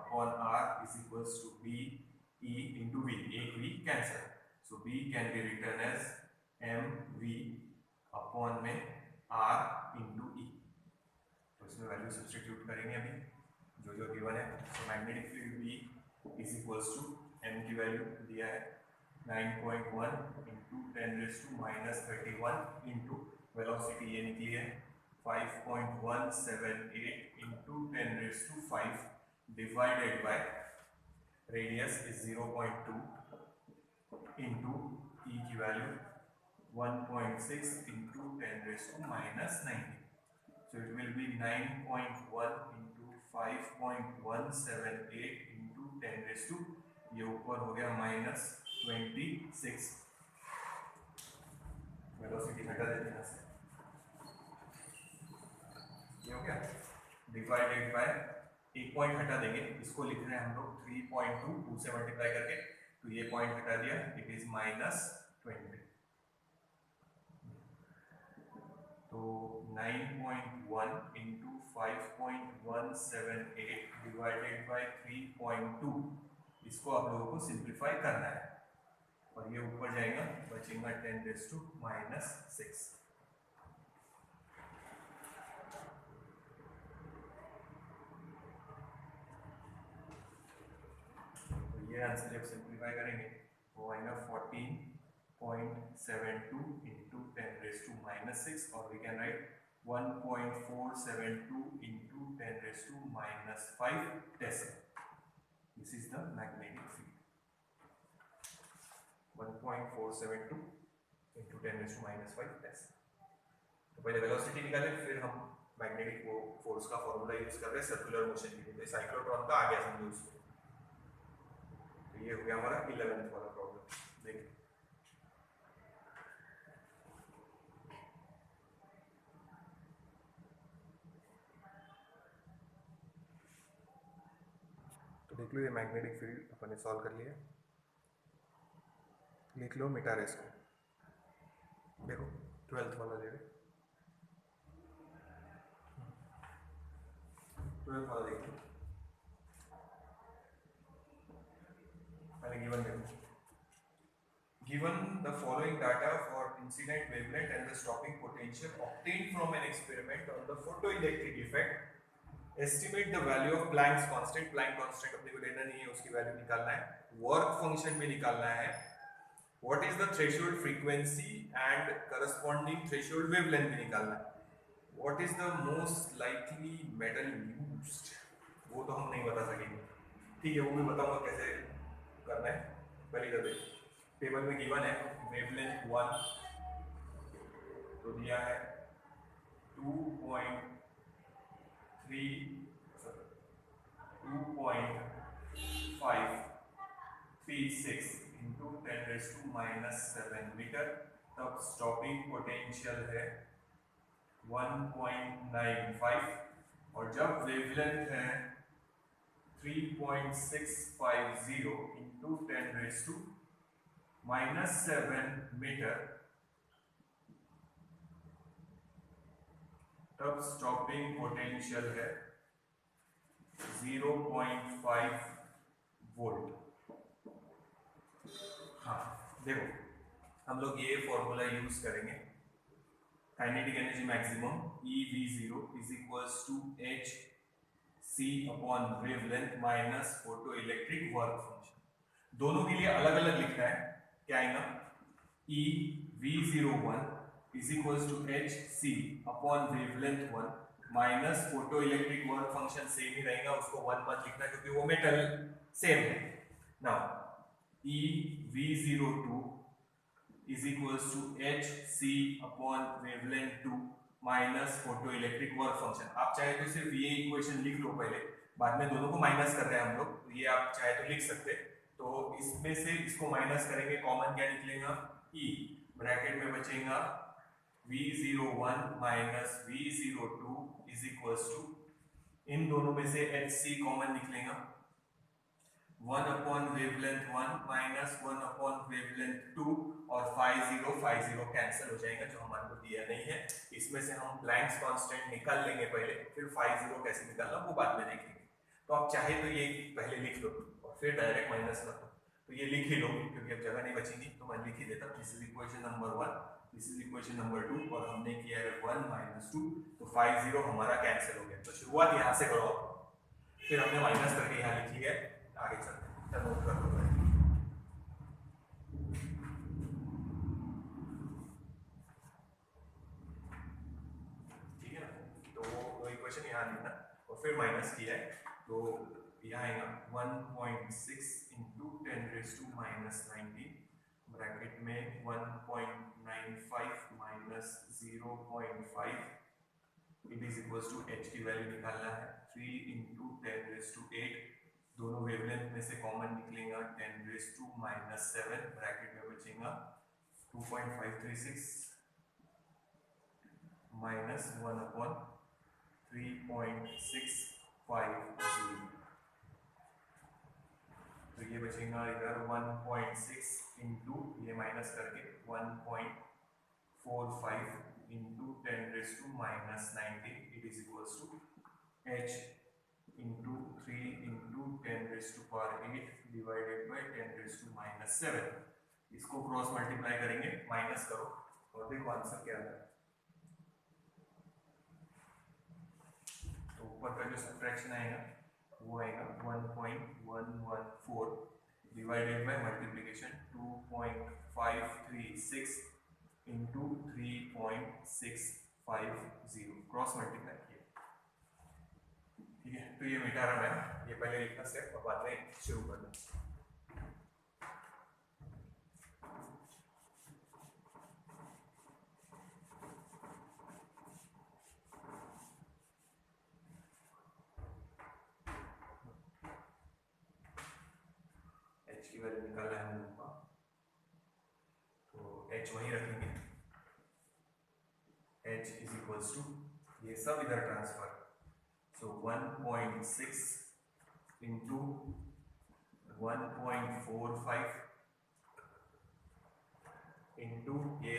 upon r is equals to B e into V, एक v cancel, so b can be return as m v upon में r into e, तो इसमें value substitute करेंगे अभी जो जो गिवन है। So magnetic field b is equals to m की वैल्यू दिया है 9.1 इंटू 10⁻31 इंटू वेलोसिटी ये निकली है 5.178 into 10⁵ divided by radius is 0.2 into e की value 1.6 into 10⁻90, so it will be 9.1 into 5.178 into 10⁻, ये ऊपर हो गया -26, वेलोसिटी हटा देते हैं से, ये हो गया डिवाइडेड बाय, एक पॉइंट हटा देंगे, इसको लिख रहे हैं हम लोग 3.2 से मल्टीप्लाई करके, तो ये पॉइंट हटा दिया, इट इज -20, तो 9.1 इंटू 5.178 डिवाइडेड बाय 3.2, इसको आप लोगों को सिंप्लीफाई करना है, और ये ऊपर जाएगा बचेगा 10⁻⁻6। तो ये आंसर जब सिंप्लीफाई करेंगे वो आएगा 14.72 इंटू 10⁻⁻6, और we can write 1.472 into 10⁻⁻5 tesla. This is the magnetic field, 1.472 into 10⁻⁻5 tesla. तो पहले वेलोसिटी निकाले, फिर हम मैग्नेटिक फोर्स का फॉर्मूला यूज कर रहे हैं सर्कुलर मोशन के लिए, साइक्लोट्रॉन का आ गया समझो उसको। तो ये हो गया हमारा 11th वाला प्रॉब्लम, देखिए तो देख लो ये मैग्नेटिक फील्ड अपन ने सॉल्व कर लिया, लिख लो मिटा रहे इसको, देखो 12th वाला ले रहे, ट्वेल्थ वाला देखो, पहले गिवन देखो. Given the following data for incident wavelength and the stopping potential obtained from an experiment on the photoelectric effect, estimate the value of Planck's constant. Planck constant अपने को लेना नहीं है, उसकी वैल्यू निकालना है, वर्क फंक्शन में निकालना है. What is the threshold frequency and corresponding threshold wavelength भी निकालना है. What is the most likely metal used, वो तो हम नहीं बता सकेंगे, ठीक है, वो भी बताऊंगा कैसे करना है. पहले कर दे. टेबल में गिवन है वेवलेंथ 1 तो दिया है 2.536 इंटू 10⁻⁻⁷ मीटर. तब स्टॉपिंग पोटेंशियल है 1.95 और जब वेवलेंथ है 3.650 इंटू 10⁻⁻⁷ मीटर, तब स्टॉपिंग पोटेंशियल है 0.5 वोल्ट. हाँ देखो, हम लोग ये फॉर्मूला यूज करेंगे. Kinetic energy maximum EV0 is equals to hc upon wavelength minus photo electric work function. दोनों के लिए अलग अलग लिखना है. क्या आएगा, EV01 is equals to hc upon wavelength 1 minus photo electric work function same ही रहेगा, उसको 1 मत लिखना क्योंकि वो मेटल सेम है. Now EV02 is equals to hc upon wavelength 2 minus photo electric work function. आप चाहे तो सिर्फ ये इक्वेशन लिख लो पहले, बाद में दोनों को माइनस कर रहे हैं हम लोग, तो ये आप चाहे तो लिख सकते. तो इसमें से इसको माइनस करेंगे, कॉमन क्या निकलेगा, E, ब्रैकेट में बचेगा V01 minus V02 is equals to, इन दोनों में से hc कॉमन निकलेगा 1 upon wavelength 1 minus 1 upon wavelength 2 और 50 कैंसिल हो जाएगा जो हमारे को दिया नहीं है. इसमें से हम प्लैंक्स कांस्टेंट निकाल लेंगे पहले, फिर 50 कैसे निकालना वो बाद में देखेंगे. तो आप चाहे तो ये पहले लिख लो और फिर डायरेक्ट माइनस कर दो. तो ये लिख ही लो क्योंकि अब जगह नहीं बचेगी, तो मैं लिख ही देता. This is equation number 1, this is equation number 2 और हमने किया है 1 माइनस 2, तो 50 हमारा कैंसिल हो गया. तो शुरुआत यहाँ से करो, फिर हमने माइनस करके यहाँ लिखी है, आगे चलते हैं. नोट कर लो. ठीक है ना, तो वो इक्वेशन यहाँ लिखना और फिर माइनस किया है, तो यहाँ आएगा 1.6 इंटू 10⁻⁻⁹ ब्रैकेट में 1.95 minus 0.5 it is equals to h की वैल्यू निकालना है 3 इंटू 10⁸. दोनों वेवलेंथ में से कॉमन निकलेगा 10⁻⁻⁷ ब्रैकेट में बचेगा 2.536 माइनस 1 अपॉन 3.650. तो ये बचेगा इधर 1.6 इंटू ये माइनस करके 1.45 into 10⁻⁻⁹ it is equals to h into 3 into 10⁸ divided by 10⁻⁷. इसको क्रॉस मल्टीप्लाई करेंगे, माइनस करो और देखो आंसर क्या आता है. तो ऊपर का जो सब्ट्रैक्शन आएगा वो आएगा 1.114 divided by multiplication 2.536 into 3.650. Cross multiply किया. ठीक है, तो ये मिटा रहा है, ये पहले लिखना स्टेप और बाद में शुरू करना. h की वैल्यू निकाला है हम लोग का, तो h वहीं रखेंगे. h इज इक्वल्स टू ये सब इधर ट्रांसफर, so 1.6 into 1.45 into ये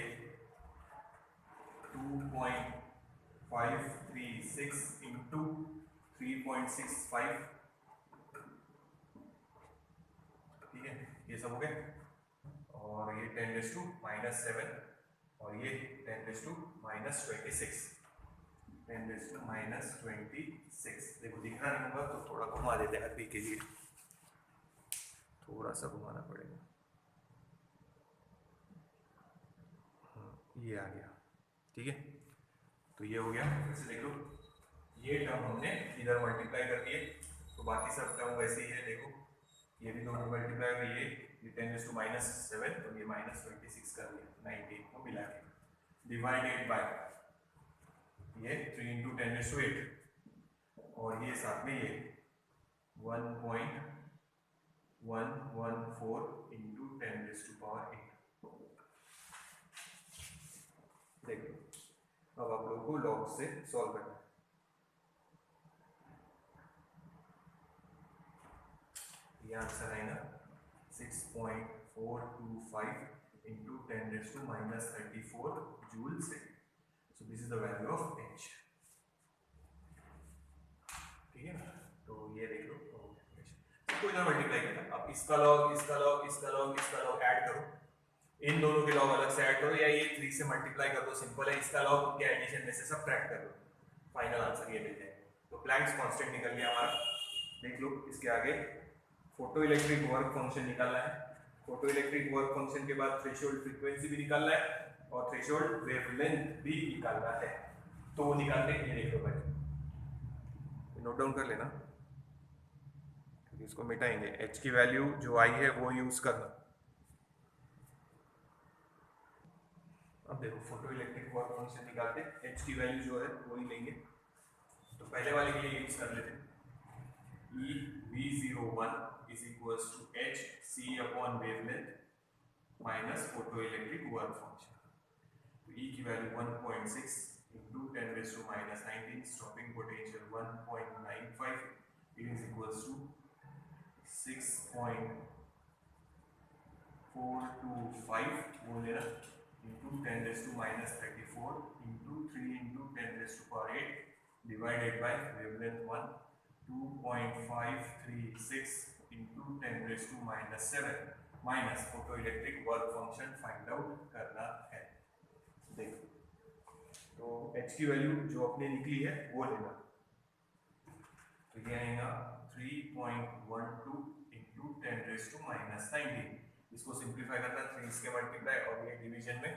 2.536 into 3.650 1.65, ठीक है, ये सब हो गया। और ये 10⁻⁻7 और ये 10⁻⁻26, 10⁻⁻26। देखो दिख रहा नहीं होगा तो थोड़ा घुमा देते हैं अभी के लिए, थोड़ा सा घुमाना पड़ेगा। ये आ गया, ठीक है। तो ये हो गया। वैसे देख लो ये टर्म हमने इधर मल्टीप्लाई कर दिए, तो बाकी सब टर्म वैसे ही है। देखो ये भी दोनों मल्टीप्लाई हुई, ये 10⁻⁻7 तो ये -26 कर दिया 19 को मिला के, डिवाइडेड बाय ये 3 × 10⁸ और ये साथ में ये 1.114 × 10⁸ देखो। अब आप लोगों को लॉग से सॉल्व करना है। ये आंसर है ना 6.425 × 10⁻34 joule second. So this is the value of H, ठीक है ना। तो ये देख लो, कोई ना मल्टीप्लाई करना। अब इसका लॉग, इसका लॉग, इसका लॉग, इसका लॉग ऐड करो, इन दोनों के लॉग अलग से ऐड करो, या ये 3 से मल्टीप्लाई कर दो, सिंपल है। इसका लॉग के एडिशन में से सब्ट्रैक्ट कर दो, फाइनल आंसर ये मिल जाएगा। तो प्लैंक्स कांस्टेंट निकल गया हमारा। देख लो इसके आगे फोटो इलेक्ट्रिक वर्क फंक्शन निकालना है। फोटो इलेक्ट्रिक वर्क फंक्शन के बाद थ्रेशोल्ड फ्रीक्वेंसी भी निकालना है और थ्रेशोल्ड वेवलेंथ भी निकालना है। तो वो निकालने के लिए देख लो भाई, नोट डाउन कर लेना, क्योंकि इसको मिटाएंगे। H की वैल्यू जो आई है वो यूज करना। अब देखो फोटो इलेक्ट्रिक वर्क फंक्शन निकालते, H की वैल्यू जो है वो ही लेंगे। तो पहले वाले के लिए यूज कर लेते हैं, EV01 is equals to HC upon wavelength minus photoelectric work function। तो E की value 1.6 into 10⁻⁻19, stopping potential 1.95, it is equals to 6.425 वो लेना into 10⁻34 into 3 into 10⁸ divided by wavelength 1 2.536 into 10⁻⁻7 minus photo electric work function find out करना है। देखो तो H की value जो अपने निकली है वो लेना। तो ये आएगा 3.12 into 10⁻⁻19। इसको सिंप्लीफाई करना, 3 इसके मल्टीप्लाई और ये डिवीजन में,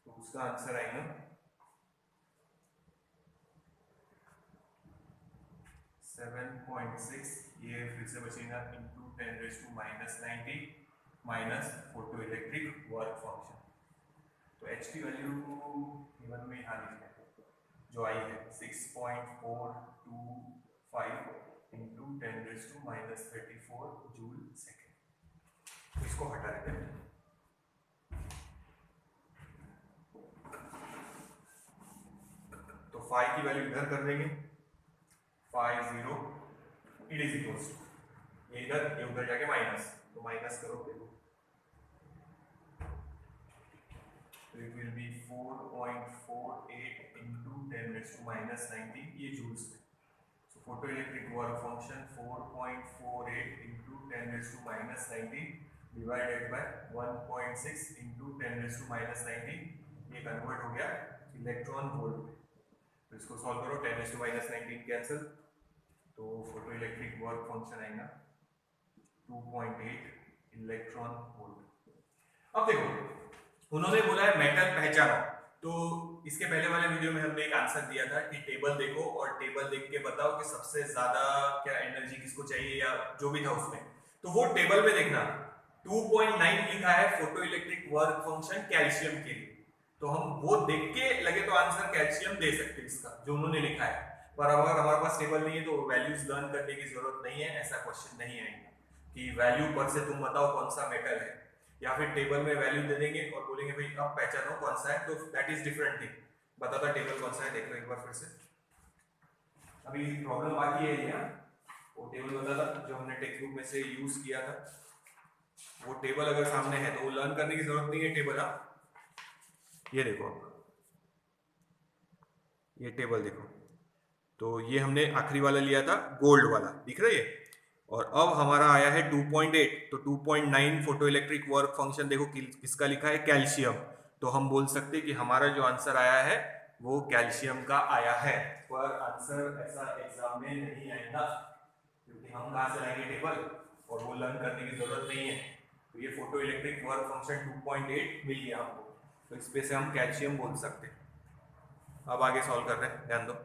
तो उसका आंसर आएगा 7.6। ये फिर से बचेगा into 10⁻⁻19 minus photo electric work function. तो H की वैल्यू इवन में यहाँ लिखते हैं जो आई है 6.425 into 10⁻34 जूल सेकेंड। तो इसको हटा देते हैं। तो फाई की वैल्यू इधर कर देंगे, 50 इट इज इक्वल्स टू ये इधर, ये उधर जाके माइनस, तो माइनस करो देखो, तो इट विल बी 4.48 into 10⁻⁻19, ये जूल्स में। So photo electric work function 4.48 into 10⁻⁻19 divided by 1.6 into 10⁻⁻19, ये कन्वर्ट हो गया इलेक्ट्रॉन वोल्ट में। तो इसको सॉल्व करो, 10⁻⁻19 कैंसिल, तो फोटो इलेक्ट्रिक वर्क फंक्शन आएगा 2.8 इलेक्ट्रॉन वोल्ट। अब देखो उन्होंने बोला है मेटल पहचानो, तो इसके पहले वाले वीडियो में हमने एक आंसर दिया था कि टेबल देखो और टेबल देख के बताओ कि सबसे ज्यादा क्या एनर्जी किसको चाहिए या जो भी था उसमें। तो वो टेबल में देखना 2.9 लिखा है photo electric work function calcium के लिए, तो हम वो देख के लगे तो आंसर कैल्शियम दे सकते हैं इसका जो उन्होंने लिखा है। पर अगर हमारे पास टेबल नहीं है तो वैल्यूज लर्न करने की जरूरत नहीं है, ऐसा क्वेश्चन नहीं आएगा कि वैल्यू पर से तुम बताओ कौन सा मेटल है, या फिर टेबल में वैल्यू दे देंगे और बोलेंगे भाई अब पहचानो कौन सा है, तो दैट इज डिफरेंट थिंग। बताता टेबल कौन सा है, देख लो एक बार फिर से। अभी प्रॉब्लम बाकी है यहाँ, वो टेबल बताता जो हमने टेक्स्ट बुक में से यूज किया था, वो टेबल अगर सामने है तो वो लर्न करने की जरूरत नहीं है टेबल। आप ये देखो, ये टेबल देखो, तो तो ये हमने आखिरी वाला लिया था गोल्ड वाला, दिख रहा है। और अब हमारा आया है 2.8, तो 2.9 फोटो इलेक्ट्रिक वर्क फंक्शन देखो किसका लिखा है, कैल्शियम। तो हम बोल सकते हैं कि हमारा जो आंसर आया है वो कैल्शियम का आया है। पर आंसर ऐसा एग्जाम में नहीं आएगा क्योंकि हम कहाँ से लाएंगे टेबल, और वो लर्न करने की जरूरत नहीं है। तो ये फोटो इलेक्ट्रिक वर्क फंक्शन 2.8 मिल गया हमको, तो इस पे से हम कैल्शियम बोल सकते हैं। अब आगे सॉल्व कर रहे हैं, ध्यान दो,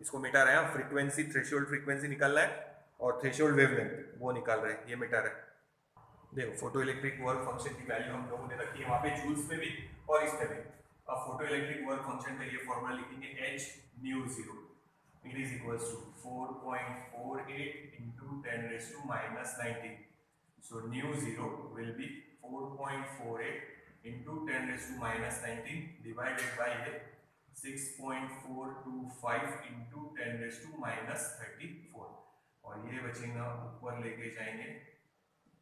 इसको मिटा रहे हैं। फ्रीक्वेंसी, थ्रेशोल्ड फ्रीक्वेंसी निकालना है और थ्रेशोल्ड वेवलेंथ वो निकाल रहे हैं, ये मिटा रहे हैं। देखो फोटो इलेक्ट्रिक वर्क फंक्शन की वैल्यू हम लोगों ने रखी है वहां पे जूल्स में भी और इस पे भी। अब फोटो इलेक्ट्रिक वर्क फंक्शन का ये फॉर्मूला लिखेंगे, h nu 0 it is equals to 4.48 into 10 raised to minus 19. So nu 0 will be 4.48 into 10 raised to minus 19 divided by 6.425 into 10 raised to minus 34, और ये बचेगा ऊपर लेके जाएंगे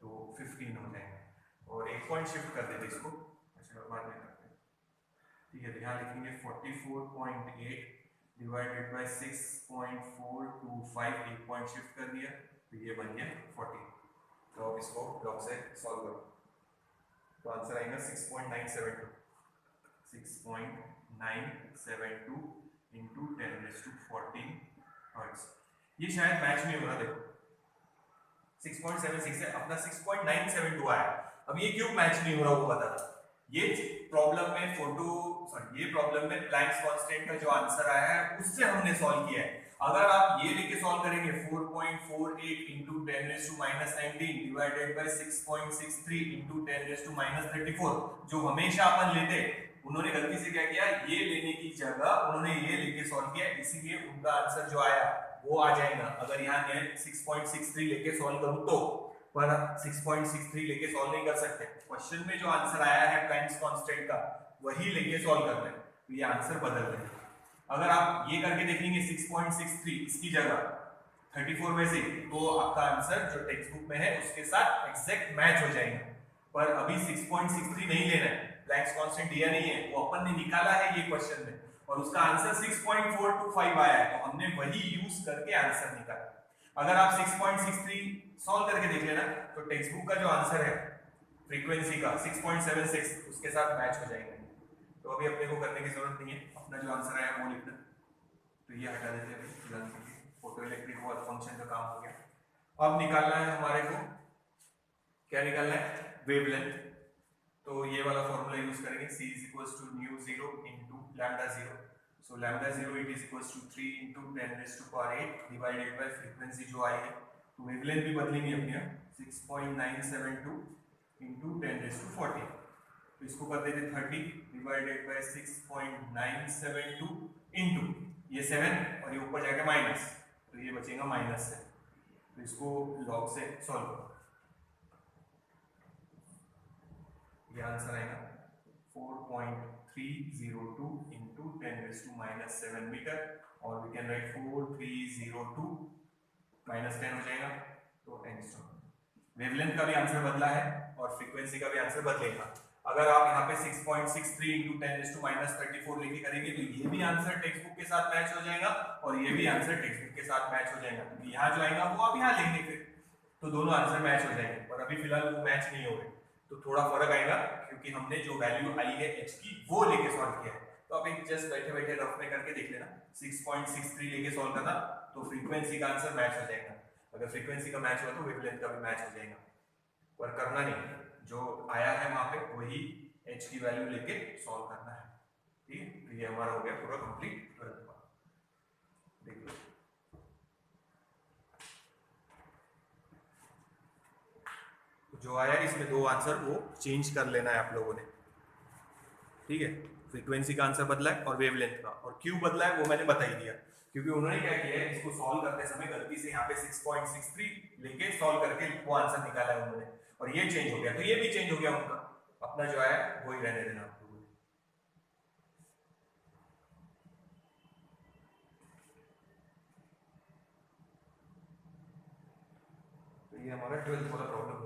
तो 15 हो जाएगा, और एक पॉइंट शिफ्ट कर देते इसको, अच्छा बाद में करते हैं, ठीक है। तो यहाँ लिखेंगे 44.8 डिवाइडेड बाय 6.425, एक पॉइंट शिफ्ट कर दिया तो ये बन गया 40। तो अब इसको ब्लॉक से सॉल्व करो तो आंसर आएगा 6.972 into 10 raised to 14 हर्ट्ज। ये शायद मैच नहीं हो रहा, देखो 6.76 है, अपना 6.972 आया। अब ये क्यों मैच नहीं हो रहा वो बता। ये प्रॉब्लम में प्लैंक्स कांस्टेंट का जो आंसर आया है उससे हमने सॉल्व किया है। अगर आप ये लेके सॉल्व करेंगे 4.48 into 10 raised to minus 19 divided by 6.63 into 10 raised to minus 34, जो हमेशा अपन लेते, उन्होंने गलती से क्या किया, ये लेने की जगह उन्होंने ये लेके सॉल्व किया, इसीलिए उनका आंसर जो आया वो आ जाएगा। अगर यहाँ मैं 6.63 लेके सॉल्व करूं तो, पर 6.63 लेके सॉल्व नहीं कर सकते। क्वेश्चन में जो आंसर आया है प्लैंक्स कांस्टेंट का वही लेके सॉल्व करना है, तो ये आंसर बदल रहे हैं। अगर आप ये करके देखेंगे 6.63 इसकी जगह 34 में से, तो आपका आंसर जो टेक्स्ट बुक में है उसके साथ एग्जैक्ट मैच हो जाएगा। पर अभी 6.63 नहीं लेना है, प्लैंक्स कांस्टेंट दिया नहीं है, वो अपन ने निकाला है ये क्वेश्चन में, और उसका आंसर 6.425 आया है, तो हमने वही यूज करके आंसर निकाला। अगर आप 6.63 सॉल्व करके देख लेना तो टेक्स्ट बुक का जो आंसर है फ्रीक्वेंसी का 6.76 उसके साथ मैच हो जाएगा। तो अभी अपने को करने की जरूरत नहीं है, अपना जो आंसर आया वो लिखना, तो ये हटा देते हैं अभी। फोटो इलेक्ट्रिक वर्क फंक्शन का काम हो गया। अब निकालना है हमारे को, क्या निकालना है, वेवलेंथ। तो ये वाला फॉर्मूला यूज करेंगे, c is equals to new 0 into lambda 0। So lambda 0 it is equals to 3 into 10 raised to power 8 divided by frequency जो आई है, तो वेवलेंथ भी बदलेंगे अपने 6.972 into 10 raised to 14, तो इसको कर देते 30 डिवाइडेड बाय 6.972 into ये 7 और ये ऊपर जाएगा माइनस, तो ये बचेगा माइनस से, तो इसको लॉग से सॉल्व करो, ये आंसर आएगा 4.302 into 10 raised to minus 7 metre, और वी कैन राइट 4302 माइनस 10 हो जाएगा, तो एंगस्ट्रॉम। वेवलेंथ का भी आंसर बदला है और फ्रीक्वेंसी का भी आंसर बदलेगा। अगर आप यहाँ पे 6.63 into 10 raised to minus 34 लेके करेंगे तो ये भी आंसर टेक्स्ट बुक के साथ मैच हो जाएगा और ये भी आंसर टेक्स्ट बुक के साथ मैच हो जाएगा, क्योंकि यहाँ जो आएगा वो आप यहाँ लेंगे फिर, तो दोनों आंसर मैच हो जाएंगे। पर अभी फिलहाल वो मैच नहीं हो रहे, तो थोड़ा फर्क आएगा क्योंकि हमने जो वैल्यू आई है h की वो लेके सॉल्व किया है। तो आप एक जस्ट बैठे बैठे रफ में करके देख लेना, 6.63 लेके सॉल्व करना तो फ्रीक्वेंसी का आंसर मैच हो जाएगा। अगर फ्रीक्वेंसी का मैच हुआ तो वेवलेंथ का भी मैच हो जाएगा, पर करना नहीं, जो आया है वहां पे वही h की वैल्यू लेके सॉल्व करना है, ठीक है। तो ये हमारा हो गया पूरा कंप्लीट। देख लो जो आया इसमें दो आंसर वो चेंज कर लेना है आप लोगों ने, ठीक है। फ्रीक्वेंसी का आंसर बदला है और वेवलेंथ का, और क्यों बदला है वो मैंने बता ही दिया, क्योंकि उन्होंने क्या किया है, इसको सॉल्व करते समय गलती से यहाँ पे 6.63 लेके सॉल्व करके वो आंसर निकाला है उन्होंने, और ये चेंज हो गया, तो ये भी चेंज हो गया उनका, अपना जो आया वही रहने देना आप लोगों ने। तो ये हमारा 12th वाला प्रॉब्लम